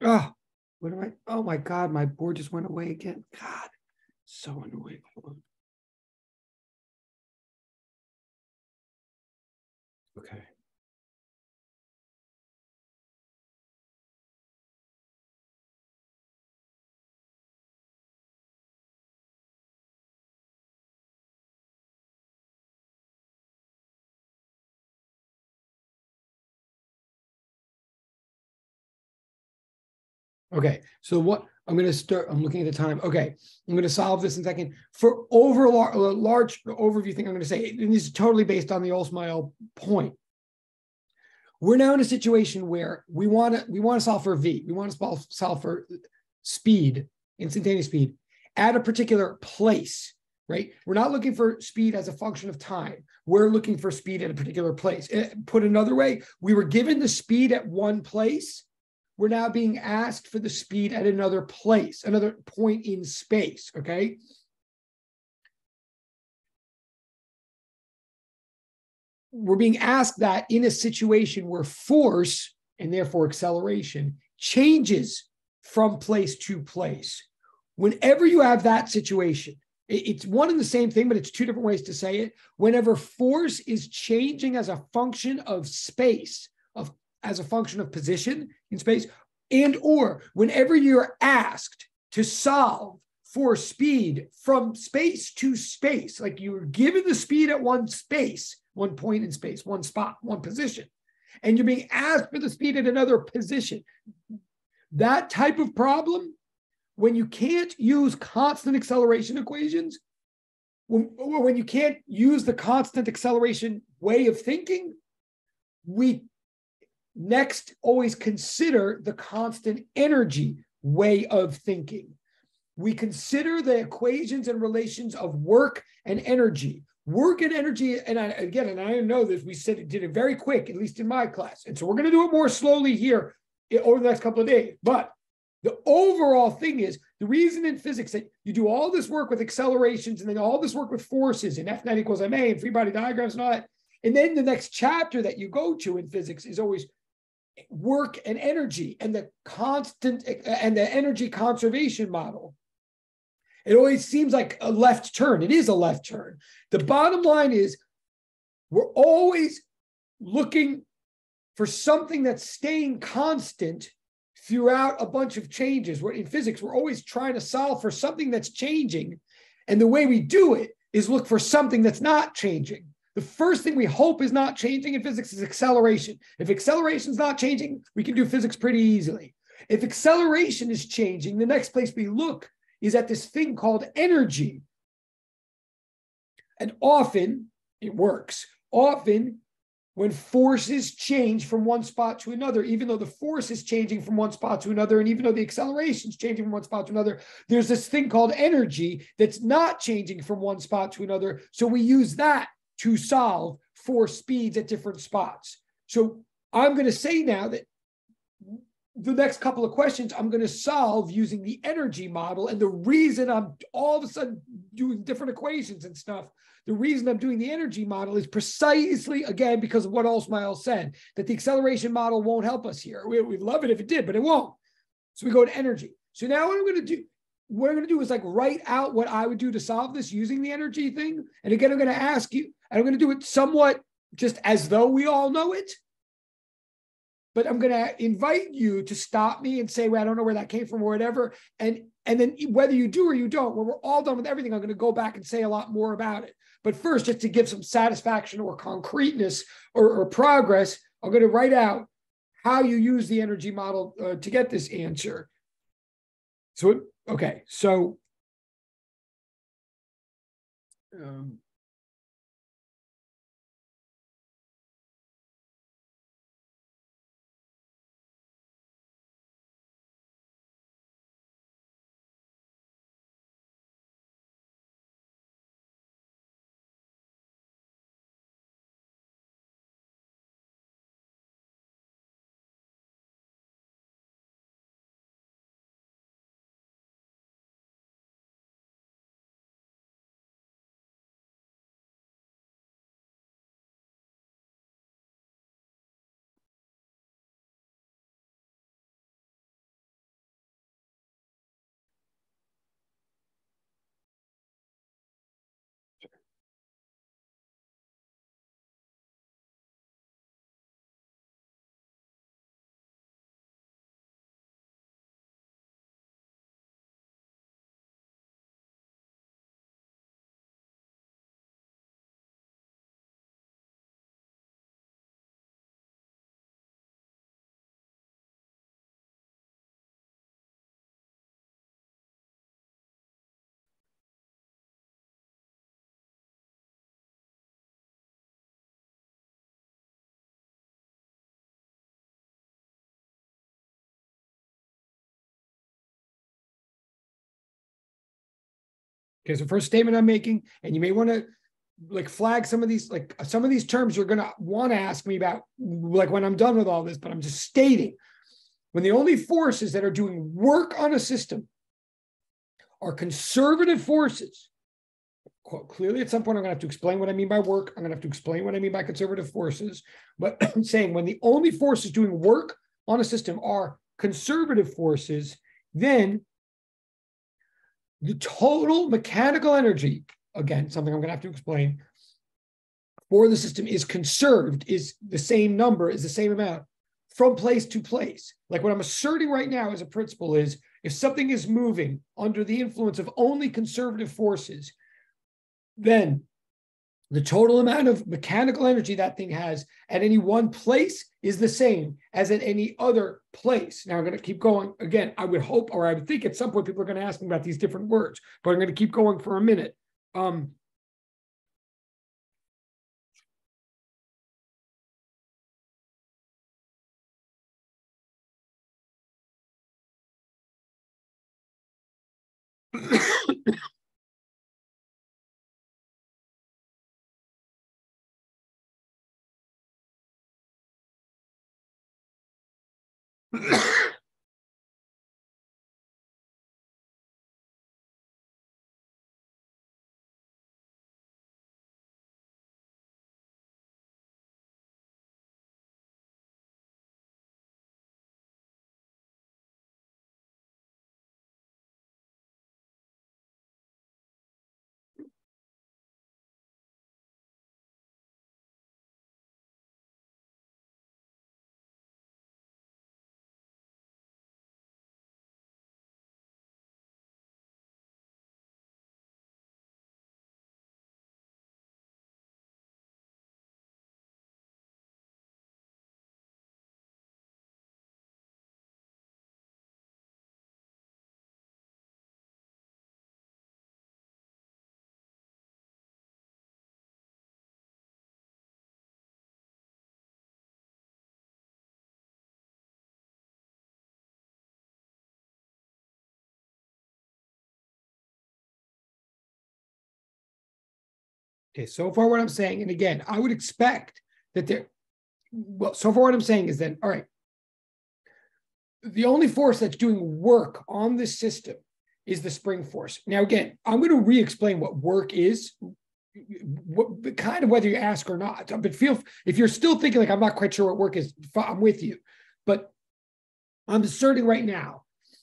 Oh, what am I? Oh my God, my board just went away again. God, so annoying. Hold on. Okay. Okay, so what I'm going to start, I'm looking at the time. Okay, I'm going to solve this in a second. For over large overview thing, I'm going to say, and this is totally based on the Oldsmile point. We're now in a situation where we want to solve for V. We want to solve for speed, instantaneous speed, at a particular place, right? We're not looking for speed as a function of time. We're looking for speed at a particular place. Put another way, we were given the speed at one place. We're now being asked for the speed at another place, another point in space, okay? We're being asked that in a situation where force, and therefore acceleration, changes from place to place. Whenever you have that situation, it's one and the same thing, but it's two different ways to say it. Whenever force is changing as a function of space, as a function of position in space, and or whenever you're asked to solve for speed from space to space, like you were given the speed at one space, one point in space, one spot, one position, and you're being asked for the speed at another position. That type of problem, when you can't use constant acceleration equations, when you can't use the constant acceleration way of thinking, we next always consider the constant energy way of thinking. We consider the equations and relations of work and energy. Work and energy, and I know this, we did it very quick, at least in my class. And so we're going to do it more slowly here over the next couple of days. But the overall thing is, the reason in physics that you do all this work with accelerations and then all this work with forces and F net equals ma and free body diagrams and all that, and then the next chapter that you go to in physics is always work and energy and the constant and the energy conservation model. It always seems like a left turn. It is a left turn. The bottom line is we're always looking for something that's staying constant throughout a bunch of changes. In physics, we're always trying to solve for something that's changing. And the way we do it is look for something that's not changing. The first thing we hope is not changing in physics is acceleration. If acceleration is not changing, we can do physics pretty easily. If acceleration is changing, the next place we look is at this thing called energy. And often, it works. Often, when forces change from one spot to another, even though the force is changing from one spot to another, and even though the acceleration is changing from one spot to another, there's this thing called energy that's not changing from one spot to another. So we use that to solve for speeds at different spots. So I'm going to say now that the next couple of questions I'm going to solve using the energy model. And the reason I'm all of a sudden doing different equations and stuff, the reason I'm doing the energy model is precisely, again, because of what Oldsmile said, that the acceleration model won't help us here. We'd love it if it did, but it won't. So we go to energy. So now what I'm going to do is like write out what I would do to solve this using the energy thing. And again, I'm going to ask you, and I'm going to do it somewhat just as though we all know it. But I'm going to invite you to stop me and say, well, I don't know where that came from or whatever. And then whether you do or you don't, when we're all done with everything, I'm going to go back and say a lot more about it. But first, just to give some satisfaction or concreteness or progress, I'm going to write out how you use the energy model to get this answer. So, okay, so Okay, so first statement I'm making, and you may want to like flag some of these terms you're going to want to ask me about, like when I'm done with all this, but I'm just stating when the only forces that are doing work on a system are conservative forces. Clearly, at some point, I'm going to have to explain what I mean by work. I'm going to have to explain what I mean by conservative forces. But I'm saying when the only forces doing work on a system are conservative forces, then the total mechanical energy, again, something I'm going to have to explain, for the system is conserved, is the same number, is the same amount from place to place. Like what I'm asserting right now as a principle is if something is moving under the influence of only conservative forces, then the total amount of mechanical energy that thing has at any one place is the same as at any other place. Now I'm going to keep going. Again, I would hope, or I would think at some point people are going to ask me about these different words, but I'm going to keep going for a minute. Okay, so far what I'm saying, and again, I would expect that so far what I'm saying is that, all right, the only force that's doing work on this system is the spring force. Now, again, I'm going to re-explain what work is, kind of whether you ask or not. But if you're still thinking like I'm not quite sure what work is, I'm with you. But I'm asserting right now.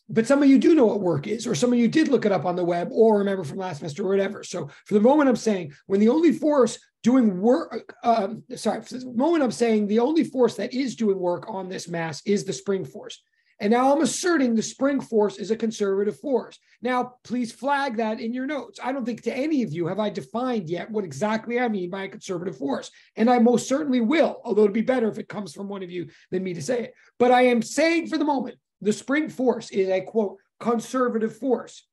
But some of you do know what work is, or some of you did look it up on the web or remember from last semester or whatever. So for the moment, I'm saying when the only force doing work, for the moment, I'm saying the only force that is doing work on this mass is the spring force. And now I'm asserting the spring force is a conservative force. Now, please flag that in your notes. I don't think to any of you have I defined yet what exactly I mean by a conservative force. And I most certainly will, although it'd be better if it comes from one of you than me to say it. But I am saying for the moment, the spring force is a, quote, conservative force.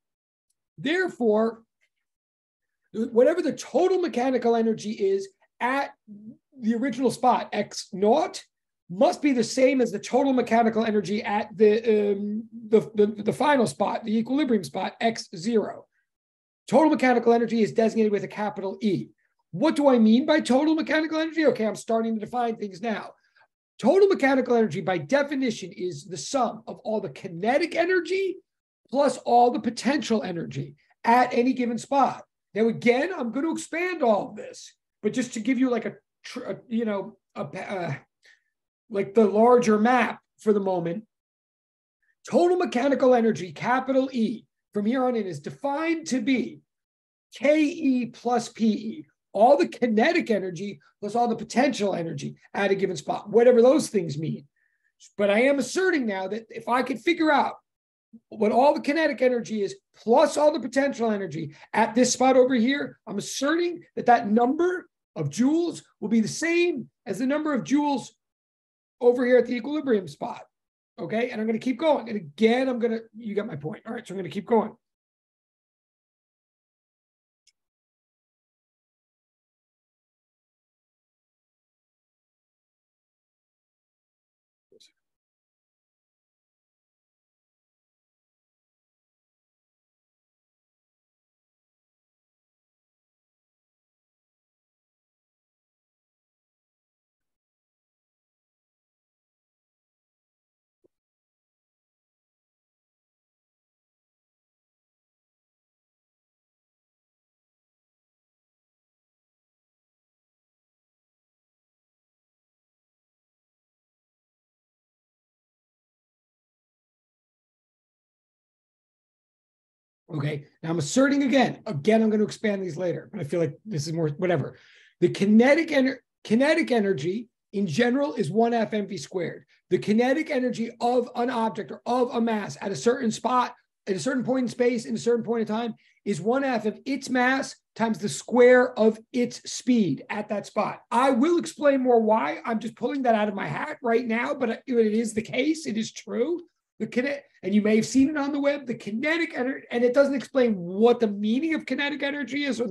Therefore, whatever the total mechanical energy is at the original spot, x naught, must be the same as the total mechanical energy at the final spot, the equilibrium spot, x0. Total mechanical energy is designated with a capital E. What do I mean by total mechanical energy? Okay, I'm starting to define things now. Total mechanical energy, by definition, is the sum of all the kinetic energy plus all the potential energy at any given spot. Now, again, I'm going to expand all of this, but just to give you like like the larger map for the moment, total mechanical energy, capital E, from here on in is defined to be Ke plus Pe, all the kinetic energy plus all the potential energy at a given spot, whatever those things mean. But I am asserting now that if I could figure out what all the kinetic energy is plus all the potential energy at this spot over here, I'm asserting that that number of joules will be the same as the number of joules over here at the equilibrium spot. Okay, and I'm going to keep going. And again, you got my point. All right, so I'm going to keep going. Okay, now I'm asserting again. Again, I'm going to expand these later, but I feel like this is more whatever. The kinetic energy in general is 1/2 mv squared. The kinetic energy of an object or of a mass at a certain spot, at a certain point in space, in a certain point in time, is 1/2 of its mass times the square of its speed at that spot. I will explain more why. I'm just pulling that out of my hat right now, but it is the case. It is true. And you may have seen it on the web, the kinetic energy, and it doesn't explain what the meaning of kinetic energy is,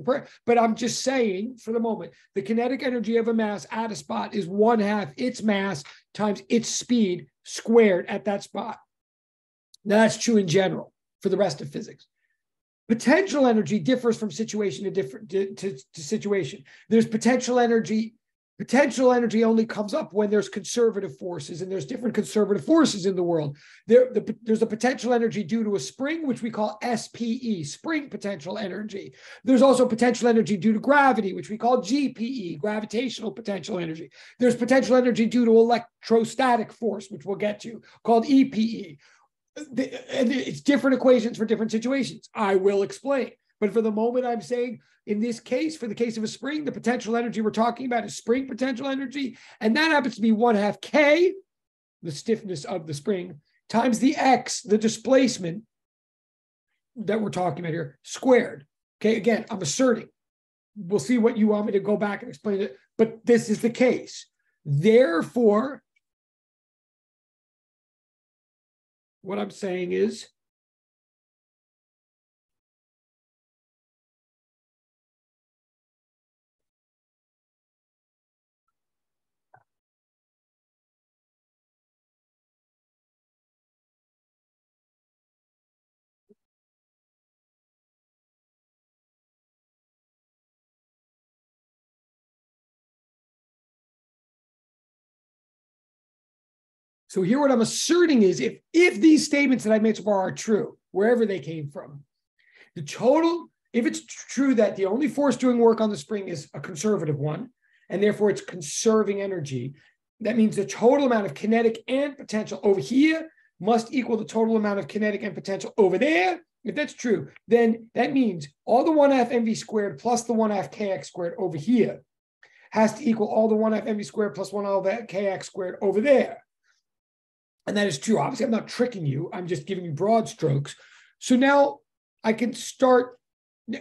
but I'm just saying for the moment, the kinetic energy of a mass at a spot is 1/2 its mass times its speed squared at that spot. Now that's true in general for the rest of physics. Potential energy differs from situation to situation. There's potential energy. Potential energy only comes up when there's conservative forces, and there's different conservative forces in the world. There's a potential energy due to a spring, which we call SPE, spring potential energy. There's also potential energy due to gravity, which we call GPE, gravitational potential energy. There's potential energy due to electrostatic force, which we'll get to, called EPE. And it's different equations for different situations. I will explain. But for the moment, I'm saying in this case, for the case of a spring, the potential energy we're talking about is spring potential energy. And that happens to be 1/2 K, the stiffness of the spring, times the X, the displacement that we're talking about here, squared. Okay, again, I'm asserting. We'll see what you want me to go back and explain it. But this is the case. Therefore, what I'm saying is, so here what I'm asserting is if these statements that I made so far are true, wherever they came from, the total, if it's true that the only force doing work on the spring is a conservative one, and therefore it's conserving energy, that means the total amount of kinetic and potential over here must equal the total amount of kinetic and potential over there. If that's true, then that means all the 1/2 mv squared plus the 1/2 kx squared over here has to equal all the 1/2 mv squared plus 1/2 kx squared over there. And that is true. Obviously, I'm not tricking you. I'm just giving you broad strokes. So now I can start.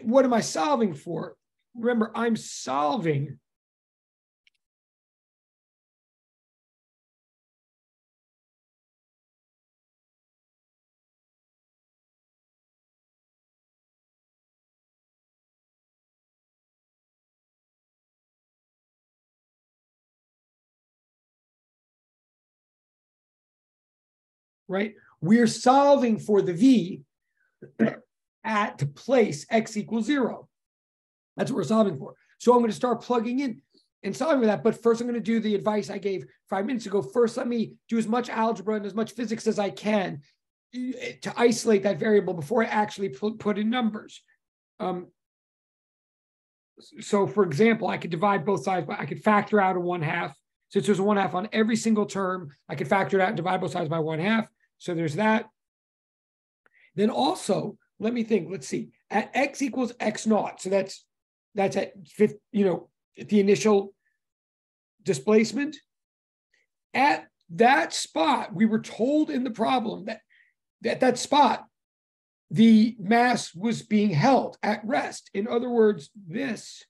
What am I solving for? Remember, I'm solving right? We're solving for the V at the place x equals 0. That's what we're solving for. So I'm going to start plugging in and solving for that. But first, I'm going to do the advice I gave 5 minutes ago. First, let me do as much algebra and as much physics as I can to isolate that variable before I actually put in numbers. So, for example, I could divide both sides, but I could factor out a 1/2. Since there's a 1/2 on every single term, I could factor it out and divide both sides by 1/2. So there's that. Then also, let me think. Let's see. At x equals x naught. So that's at the initial displacement. At that spot, we were told in the problem that at that spot, the mass was being held at rest. In other words, this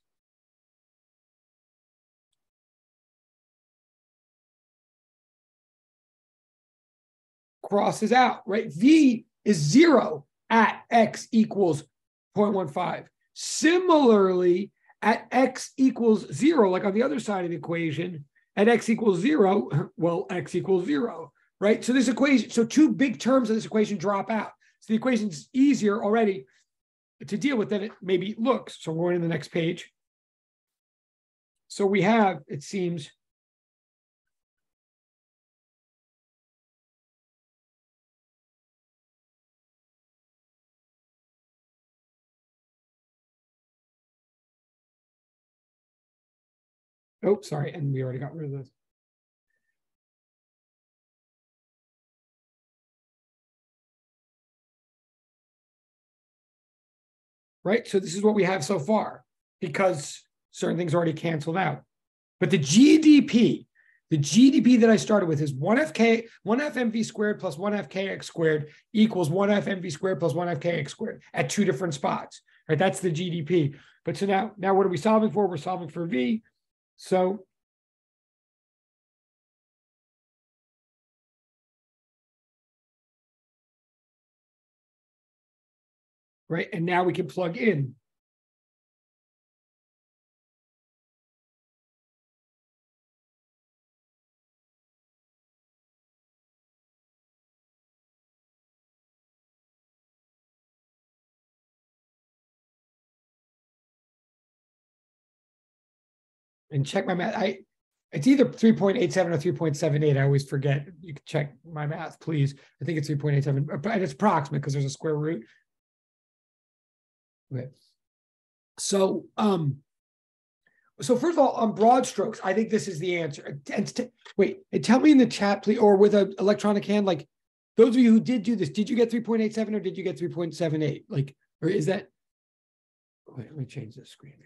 crosses out, right? V is 0 at x equals 0.15. Similarly, at x equals 0, like on the other side of the equation, at x equals 0, well, x equals 0, right? So this equation, so two big terms of this equation drop out. So the equation's easier already to deal with than it maybe looks. So we're going to the next page. So we have, it seems, oh, sorry, and we already got rid of this. right? So this is what we have so far because certain things are already canceled out. But the GDP that I started with is 1f_mv squared plus 1f_kx squared equals 1f_mv squared plus 1f_kx squared at two different spots, right? That's the GDP. But so now what are we solving for? We're solving for V. So right, and now we can plug in. And check my math. It's either 3.87 or 3.78. I always forget. You can check my math, please. I think it's 3.87, but it's approximate because there's a square root. Okay. So first of all, on broad strokes, I think this is the answer. Wait, and tell me in the chat, please, or with an electronic hand, like those of you who did do this, did you get 3.87 or did you get 3.78? Like, or is that? Wait, let me change the screen here.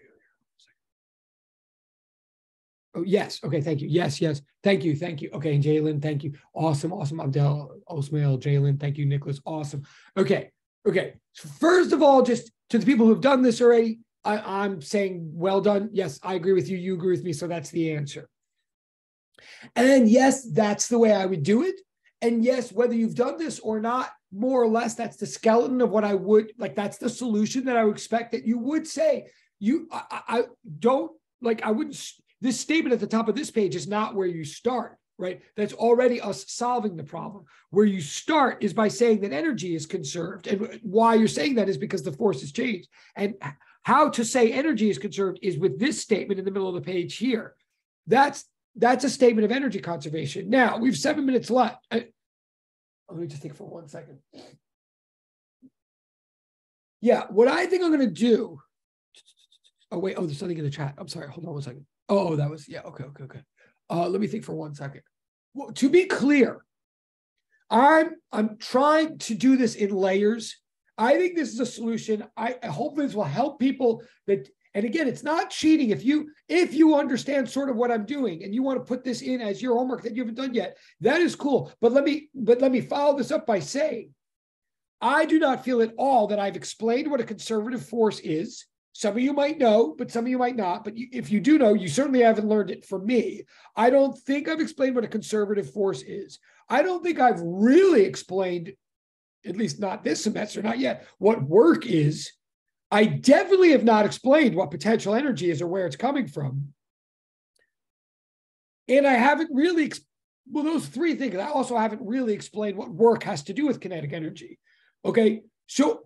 Oh, yes. Okay. Thank you. Yes. Thank you. Okay. And Jalen, thank you. Awesome. Abdel, Osmail, Jalen, thank you, Nicholas. Awesome. Okay. So first of all, just to the people who've done this already, I'm saying, well done. Yes, I agree with you. You agree with me. So that's the answer. And yes, that's the way I would do it. And yes, whether you've done this or not, more or less, that's the skeleton of what I would like. That's the solution that I would expect that you would say. I wouldn't. This statement at the top of this page is not where you start, right? That's already us solving the problem. Where you start is by saying that energy is conserved. And why you're saying that is because the force has changed. And how to say energy is conserved is with this statement in the middle of the page here. That's a statement of energy conservation. Now, we have 7 minutes left. Let me just think for 1 second. Yeah, what I think I'm going to do. Oh, wait. Oh, there's something in the chat. I'm sorry. Hold on 1 second. Oh, that was, yeah. Okay. Let me think for 1 second. Well, to be clear, I'm trying to do this in layers. I think this is a solution. I hope this will help people that, and again, it's not cheating. If you understand sort of what I'm doing and you want to put this in as your homework that you haven't done yet, that is cool. But let me follow this up by saying, I do not feel at all that I've explained what a conservative force is. Some of you might know, but some of you might not. But if you do know, you certainly haven't learned it from me. I don't think I've explained what a conservative force is. I don't think I've really explained, at least not this semester, not yet, what work is. I definitely have not explained what potential energy is or where it's coming from. And I haven't really, those three things, I also haven't really explained what work has to do with kinetic energy. Okay, so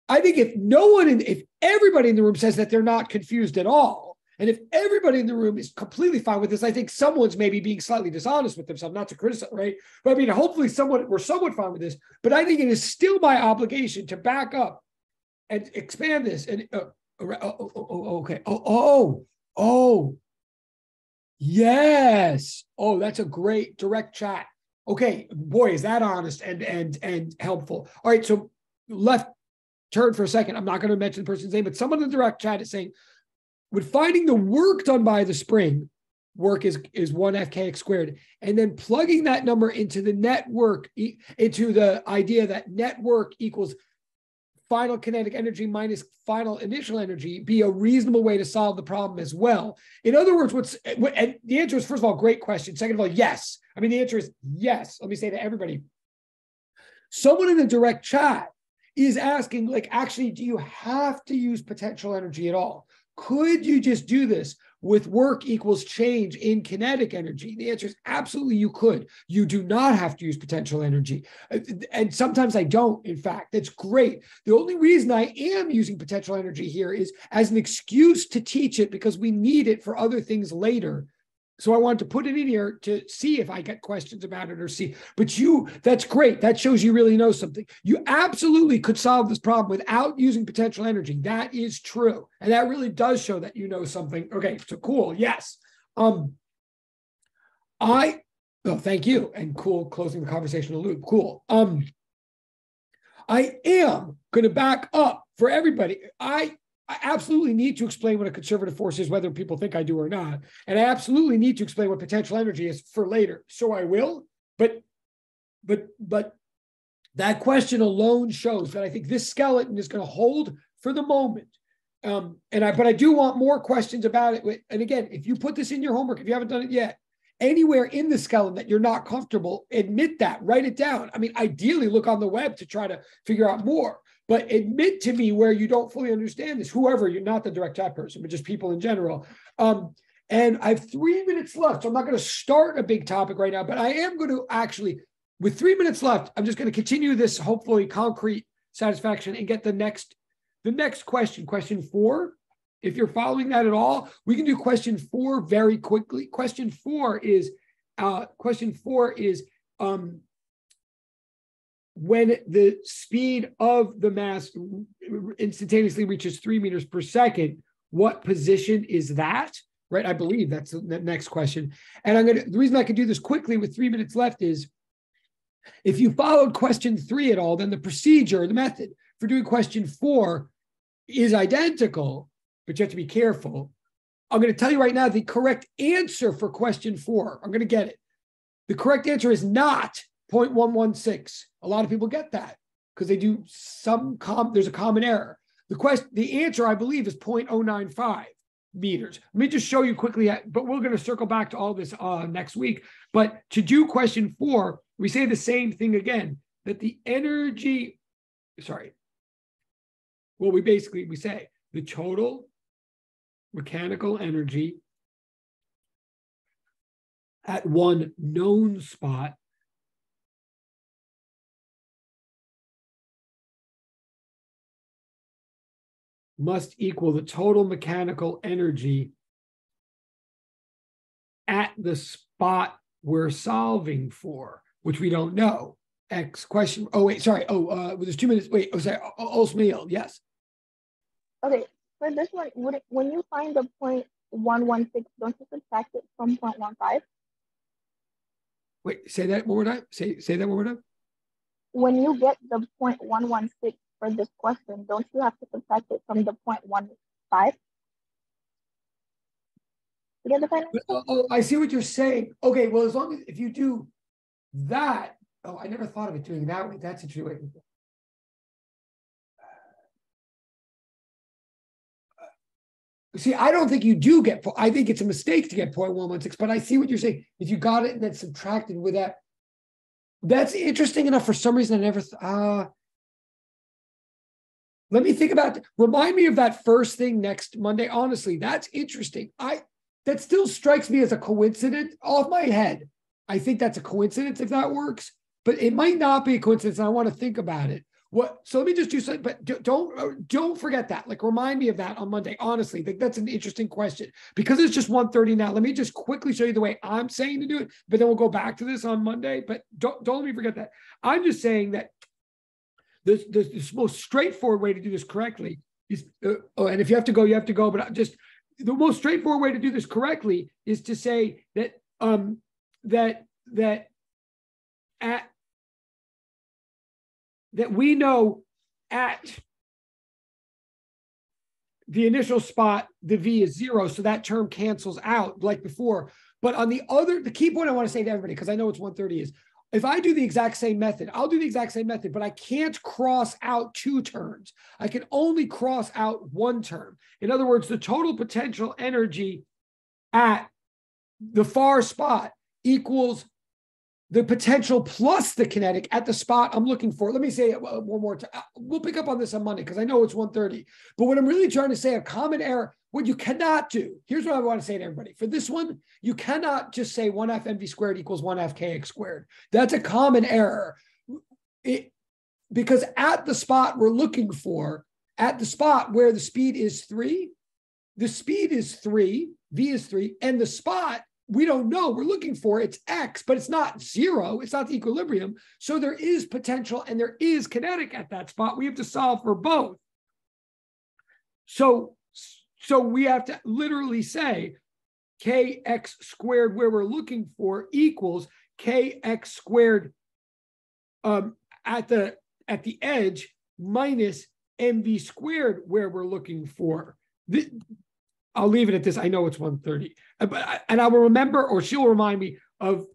I think if everybody in the room says that they're not confused at all, and if everybody in the room is completely fine with this, I think someone's maybe being slightly dishonest with themselves, not to criticize, right? But I mean, hopefully we're somewhat fine with this, but I think it is still my obligation to back up and expand this. And okay. Yes. Oh, that's a great direct chat. Okay, boy, is that honest and helpful. All right, so left turn for a second. I'm not going to mention the person's name, but someone in the direct chat is saying, with finding the work done by the spring, work is 1f_kx squared, and then plugging that number into the network, into the idea that network equals final kinetic energy minus final initial energy, be a reasonable way to solve the problem as well. In other words, and the answer is, first of all, great question. Second of all, yes. I mean, the answer is yes. Let me say to everybody. Someone in the direct chat is asking, like, actually, do you have to use potential energy at all? Could you just do this with work equals change in kinetic energy? The answer is absolutely you could. You do not have to use potential energy. And sometimes I don't, in fact. That's great. The only reason I am using potential energy here is as an excuse to teach it because we need it for other things later. So I wanted to put it in here to see if I get questions about it or see. But that's great. That shows you really know something. You absolutely could solve this problem without using potential energy. That is true. And that really does show that you know something. Okay, so cool. Yes. Thank you. And cool, closing the conversational loop. Cool. I am going to back up for everybody. I absolutely need to explain what a conservative force is, whether people think I do or not. And I absolutely need to explain what potential energy is for later. So I will, but that question alone shows that I think this skeleton is going to hold for the moment. But I do want more questions about it. And again, if you put this in your homework, if you haven't done it yet, anywhere in the skeleton that you're not comfortable, admit that, write it down. I mean, ideally look on the web to try to figure out more, but admit to me where you don't fully understand this, whoever, you're not the direct chat person, but just people in general. And I have 3 minutes left, so I'm not going to start a big topic right now, but I am going to actually, with 3 minutes left, I'm just going to continue this, hopefully concrete satisfaction, and get the next question, question 4. If you're following that at all, we can do question 4 very quickly. Question 4 is when the speed of the mass instantaneously reaches 3 meters per second, what position is that? Right, I believe that's the next question. And the reason I can do this quickly with 3 minutes left is, if you followed question 3 at all, then the procedure, the method for doing question 4 is identical, but you have to be careful. I'm going to tell you right now the correct answer for question 4. I'm going to get it. The correct answer is not 0.116. A lot of people get that because they do there's a common error. The answer, I believe, is 0.095 meters. Let me just show you quickly, but we're going to circle back to all this next week. But to do question 4, we say the same thing again, that the energy, we say the total mechanical energy at one known spot must equal the total mechanical energy at the spot we're solving for, which we don't know. X question. Oh, wait, sorry. There's 2 minutes. Wait, Osmail, yes. Okay, for this one, when you find the 0.116, don't you subtract it from 0.15? Wait, say that one more time. Say that one more time. When you get the 0.116 for this question, don't you have to subtract it from the 0.15? You get the final? Oh, I see what you're saying. Okay, well, as long as if you do that, I never thought of it doing that way. That's interesting way. See, I don't think you do get, I think it's a mistake to get 0.116, but I see what you're saying. If you got it and then subtracted with that, that's interesting enough. For some reason, I never, let me think about, remind me of that first thing next Monday. Honestly, that's interesting. That still strikes me as a coincidence off my head. I think that's a coincidence if that works, but it might not be a coincidence. And I want to think about it. So let me just do something, but don't forget that. Like, remind me of that on Monday. Honestly, that's an interesting question because it's just 1:30 now. Let me just quickly show you the way I'm saying to do it, but then we'll go back to this on Monday. But don't let me forget that. I'm just saying that the most straightforward way to do this correctly is, and if you have to go, you have to go. But just the most straightforward way to do this correctly is to say that that we know at the initial spot, the V is 0. So that term cancels out like before. But on the key point I want to say to everybody, because I know it's 1:30, is if I do the exact same method, I'll do the exact same method, but I can't cross out 2 terms. I can only cross out 1 term. In other words, the total potential energy at the far spot equals the potential plus the kinetic at the spot I'm looking for. Let me say it one more time. We'll pick up on this on Monday because I know it's 1:30. But what I'm really trying to say, a common error, what you cannot do, here's what I want to say to everybody. For this one, you cannot just say 1/2 mv squared equals 1/2 kx squared. That's a common error. Because at the spot we're looking for, at the spot where the speed is 3, the speed is 3, v is 3, and the spot, we don't know, we're looking for, it's x, but it's not 0, it's not the equilibrium. So there is potential and there is kinetic at that spot. We have to solve for both. So we have to literally say kx squared where we're looking for equals kx squared at the edge minus mv squared where we're looking for. I'll leave it at this. I know it's 130, and I will remember, or she'll remind me of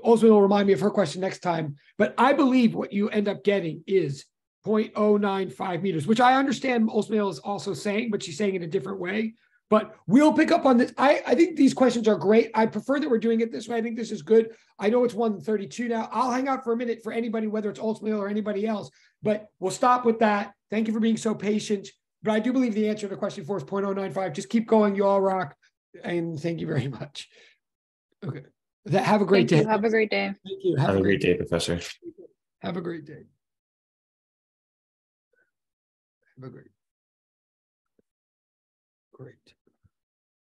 also will remind me of her question next time. But I believe what you end up getting is 0.095 meters, which I understand Osmail is also saying, but she's saying it a different way. But we'll pick up on this. I think these questions are great. I prefer that we're doing it this way. I think this is good. I know it's 1:32 now. I'll hang out for a minute for anybody, whether it's Osmail or anybody else, but we'll stop with that. Thank you for being so patient. But I do believe the answer to question 4 is 0.095. Just keep going. You all rock. And thank you very much. Okay. Have a great day. Have a great day. Thank you. Have a great day, Professor. Have a great day. Have a great.